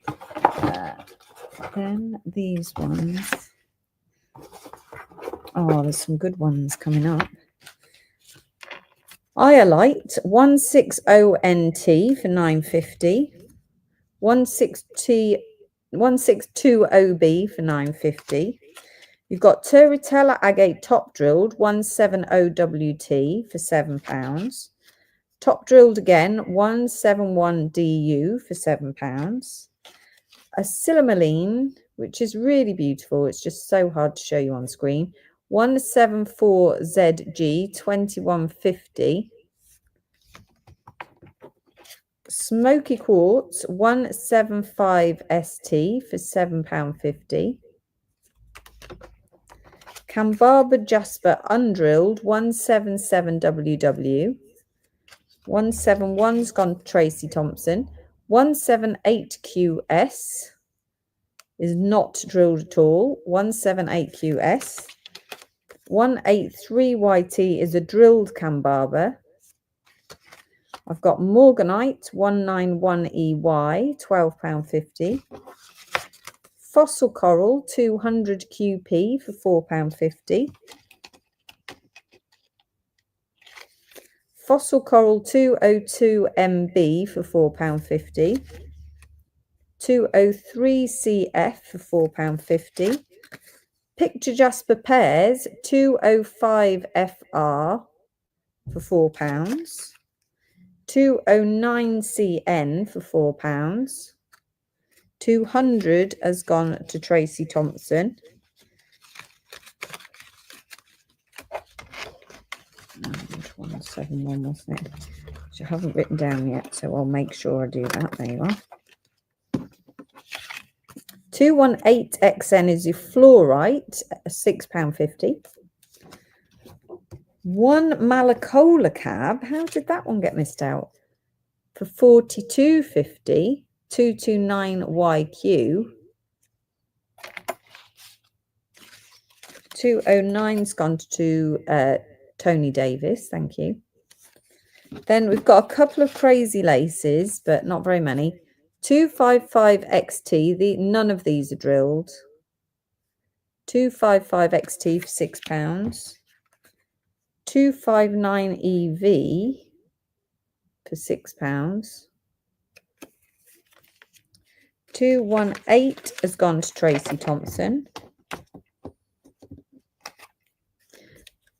Then these ones. Oh, there's some good ones coming up. Iolite 160NT for £9.50. 162 OB for £9.50. You've got Turritella Agate top drilled 170WT for £7. Top drilled again 171DU for £7. A Silimaline, which is really beautiful. It's just so hard to show you on screen. 174ZG 2150. Smoky Quartz 175ST for £7.50. Cambaba Jasper undrilled 177WW. 171's gone Tracy Thompson. 178QS is not drilled at all. 178QS. 183YT is a drilled Cambaba. I've got Morganite 191EY, £12.50. Fossil Coral 200QP for £4.50. Fossil Coral 202MB for £4.50. 203CF for £4.50. Picture Jasper Pears 205FR for £4. 209CN for £4. 200 has gone to Tracy Thompson. And 171, wasn't it? Which I haven't written down yet, so I'll make sure I do that. There you are. 218XN is your fluorite, £6.50. One Malacola cab. How did that one get missed out? For £42.50. 229YQ. 209's gone to Tony Davis. Thank you. Then we've got a couple of crazy laces, but not very many. 255 XT. None of these are drilled. 255 XT for £6. 259 EV for £6. 218 has gone to Tracy Thompson.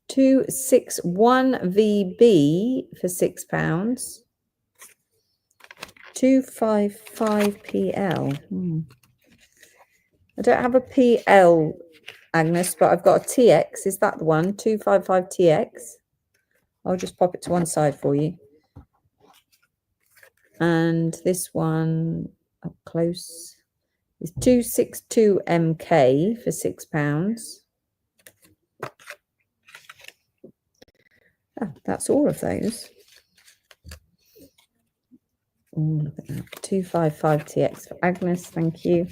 261 VB for £6. 255 PL. I don't have a PL, Agnes, but I've got a TX. Is that the one? 255 TX. I'll just pop it to one side for you. And this one up close is 262 MK for £6. Oh, that's all of those. Oh, look at that. 255 TX for Agnes. Thank you.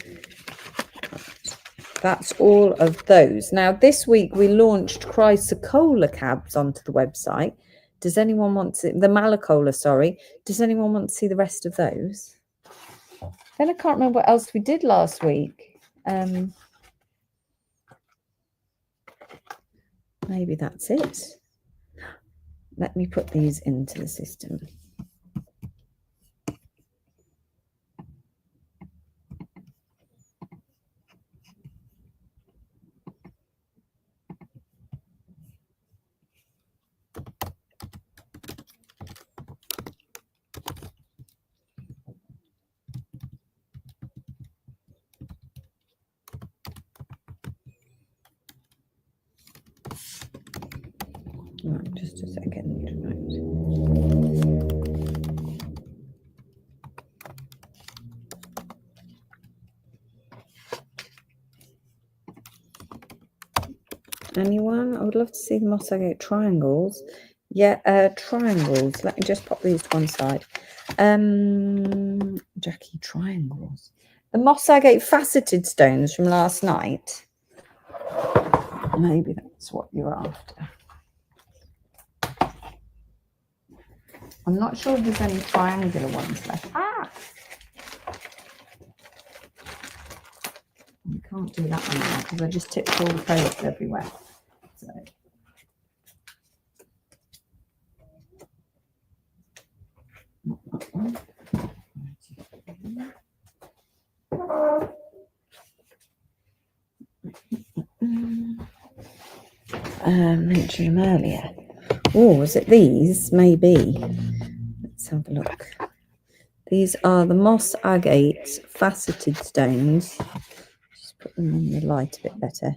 That's all of those. Now, this week we launched Chrysocolla cabs onto the website. Does anyone want to, the Malacola, sorry. Does anyone want to see the rest of those? Then I can't remember what else we did last week. Maybe that's it. Let me put these into the system. Right, just a second. Anyone? I would love to see the moss agate triangles. Yeah, triangles. Let me just pop these to one side. Jackie, triangles. The moss agate faceted stones from last night. Maybe that's what you're after. I'm not sure if there's any triangular ones left. Ah! You can't do that one now because I just tipped all the pellets everywhere. So. Not that one. Mentioned them earlier. Oh, was it these? Maybe. Let's have a look. These are the moss agate faceted stones. Just put them in the light a bit better.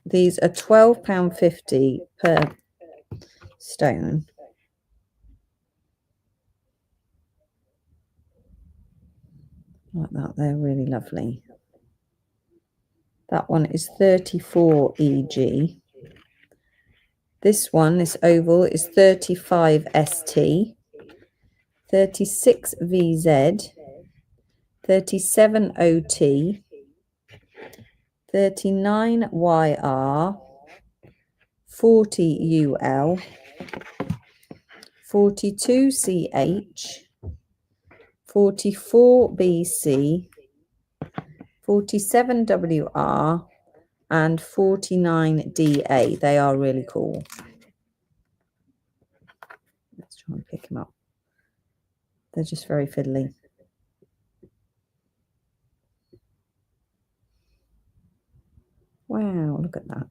These are £12.50 per stone. Like that, they're really lovely. That one is 34 EG. This one, this oval, is 35 ST, 36 VZ, 37 OT, 39 YR, 40 UL, 42 CH, 44 BC, 47 WR, and 49 DA. They are really cool. Let's try and pick them up. They're just very fiddly. Wow, look at that.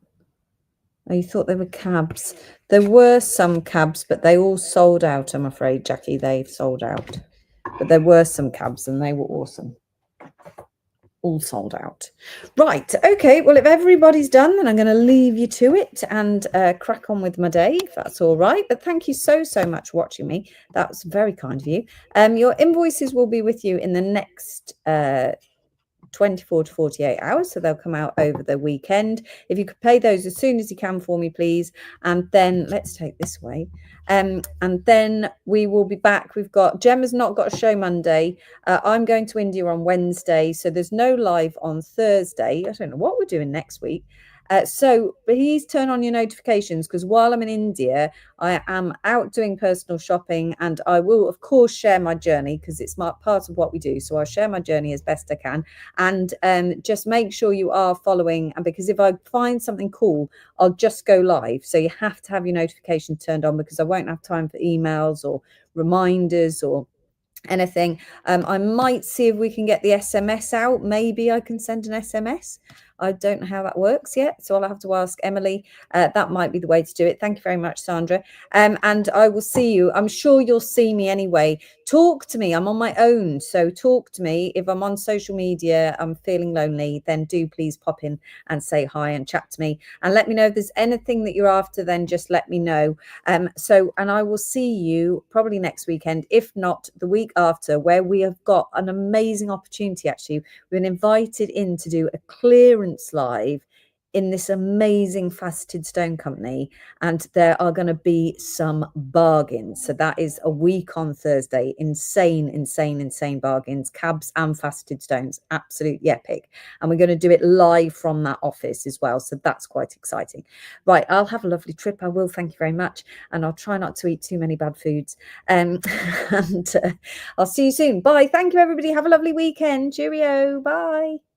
Oh, you thought they were cabs. There were some cabs, but they all sold out, I'm afraid, Jackie. They've sold out. But there were some cabs and they were awesome. All sold out. Right, okay, well, if everybody's done, then I'm going to leave you to it and crack on with my day, if that's all right. But thank you so much for watching me. That was very kind of you. Your invoices will be with you in the next 24 to 48 hours, so they'll come out over the weekend. If you could pay those as soon as you can for me, please. And then let's take this way. And then we will be back. We've got Gemma's not got a show Monday. I'm going to India on Wednesday, so there's no live on Thursday. I don't know what we're doing next week. So please turn on your notifications, because while I'm in India, I am out doing personal shopping, and I will, of course, share my journey because it's part of what we do. So I'll share my journey as best I can, and just make sure you are following. And because if I find something cool, I'll just go live. So you have to have your notification turned on, because I won't have time for emails or reminders or anything. I might see if we can get the SMS out. Maybe I can send an SMS. I don't know how that works yet, so I'll have to ask Emily. That might be the way to do it. Thank you very much, Sandra. And I will see you. I'm sure you'll see me anyway. Talk to me. I'm on my own, so talk to me. If I'm on social media, I'm feeling lonely, then do please pop in and say hi and chat to me, and let me know if there's anything that you're after. Then just let me know. And I will see you probably next weekend, if not the week after, where we have got an amazing opportunity. Actually, we've been invited in to do a clearance live in this amazing faceted stone company, and there are going to be some bargains. So that is a week on Thursday. Insane bargains, cabs and faceted stones, absolutely epic. And we're going to do it live from that office as well, so that's quite exciting. Right, I'll have a lovely trip. I will. Thank you very much, and I'll try not to eat too many bad foods. And I'll see you soon. Bye. Thank you, everybody. Have a lovely weekend. Cheerio. Bye.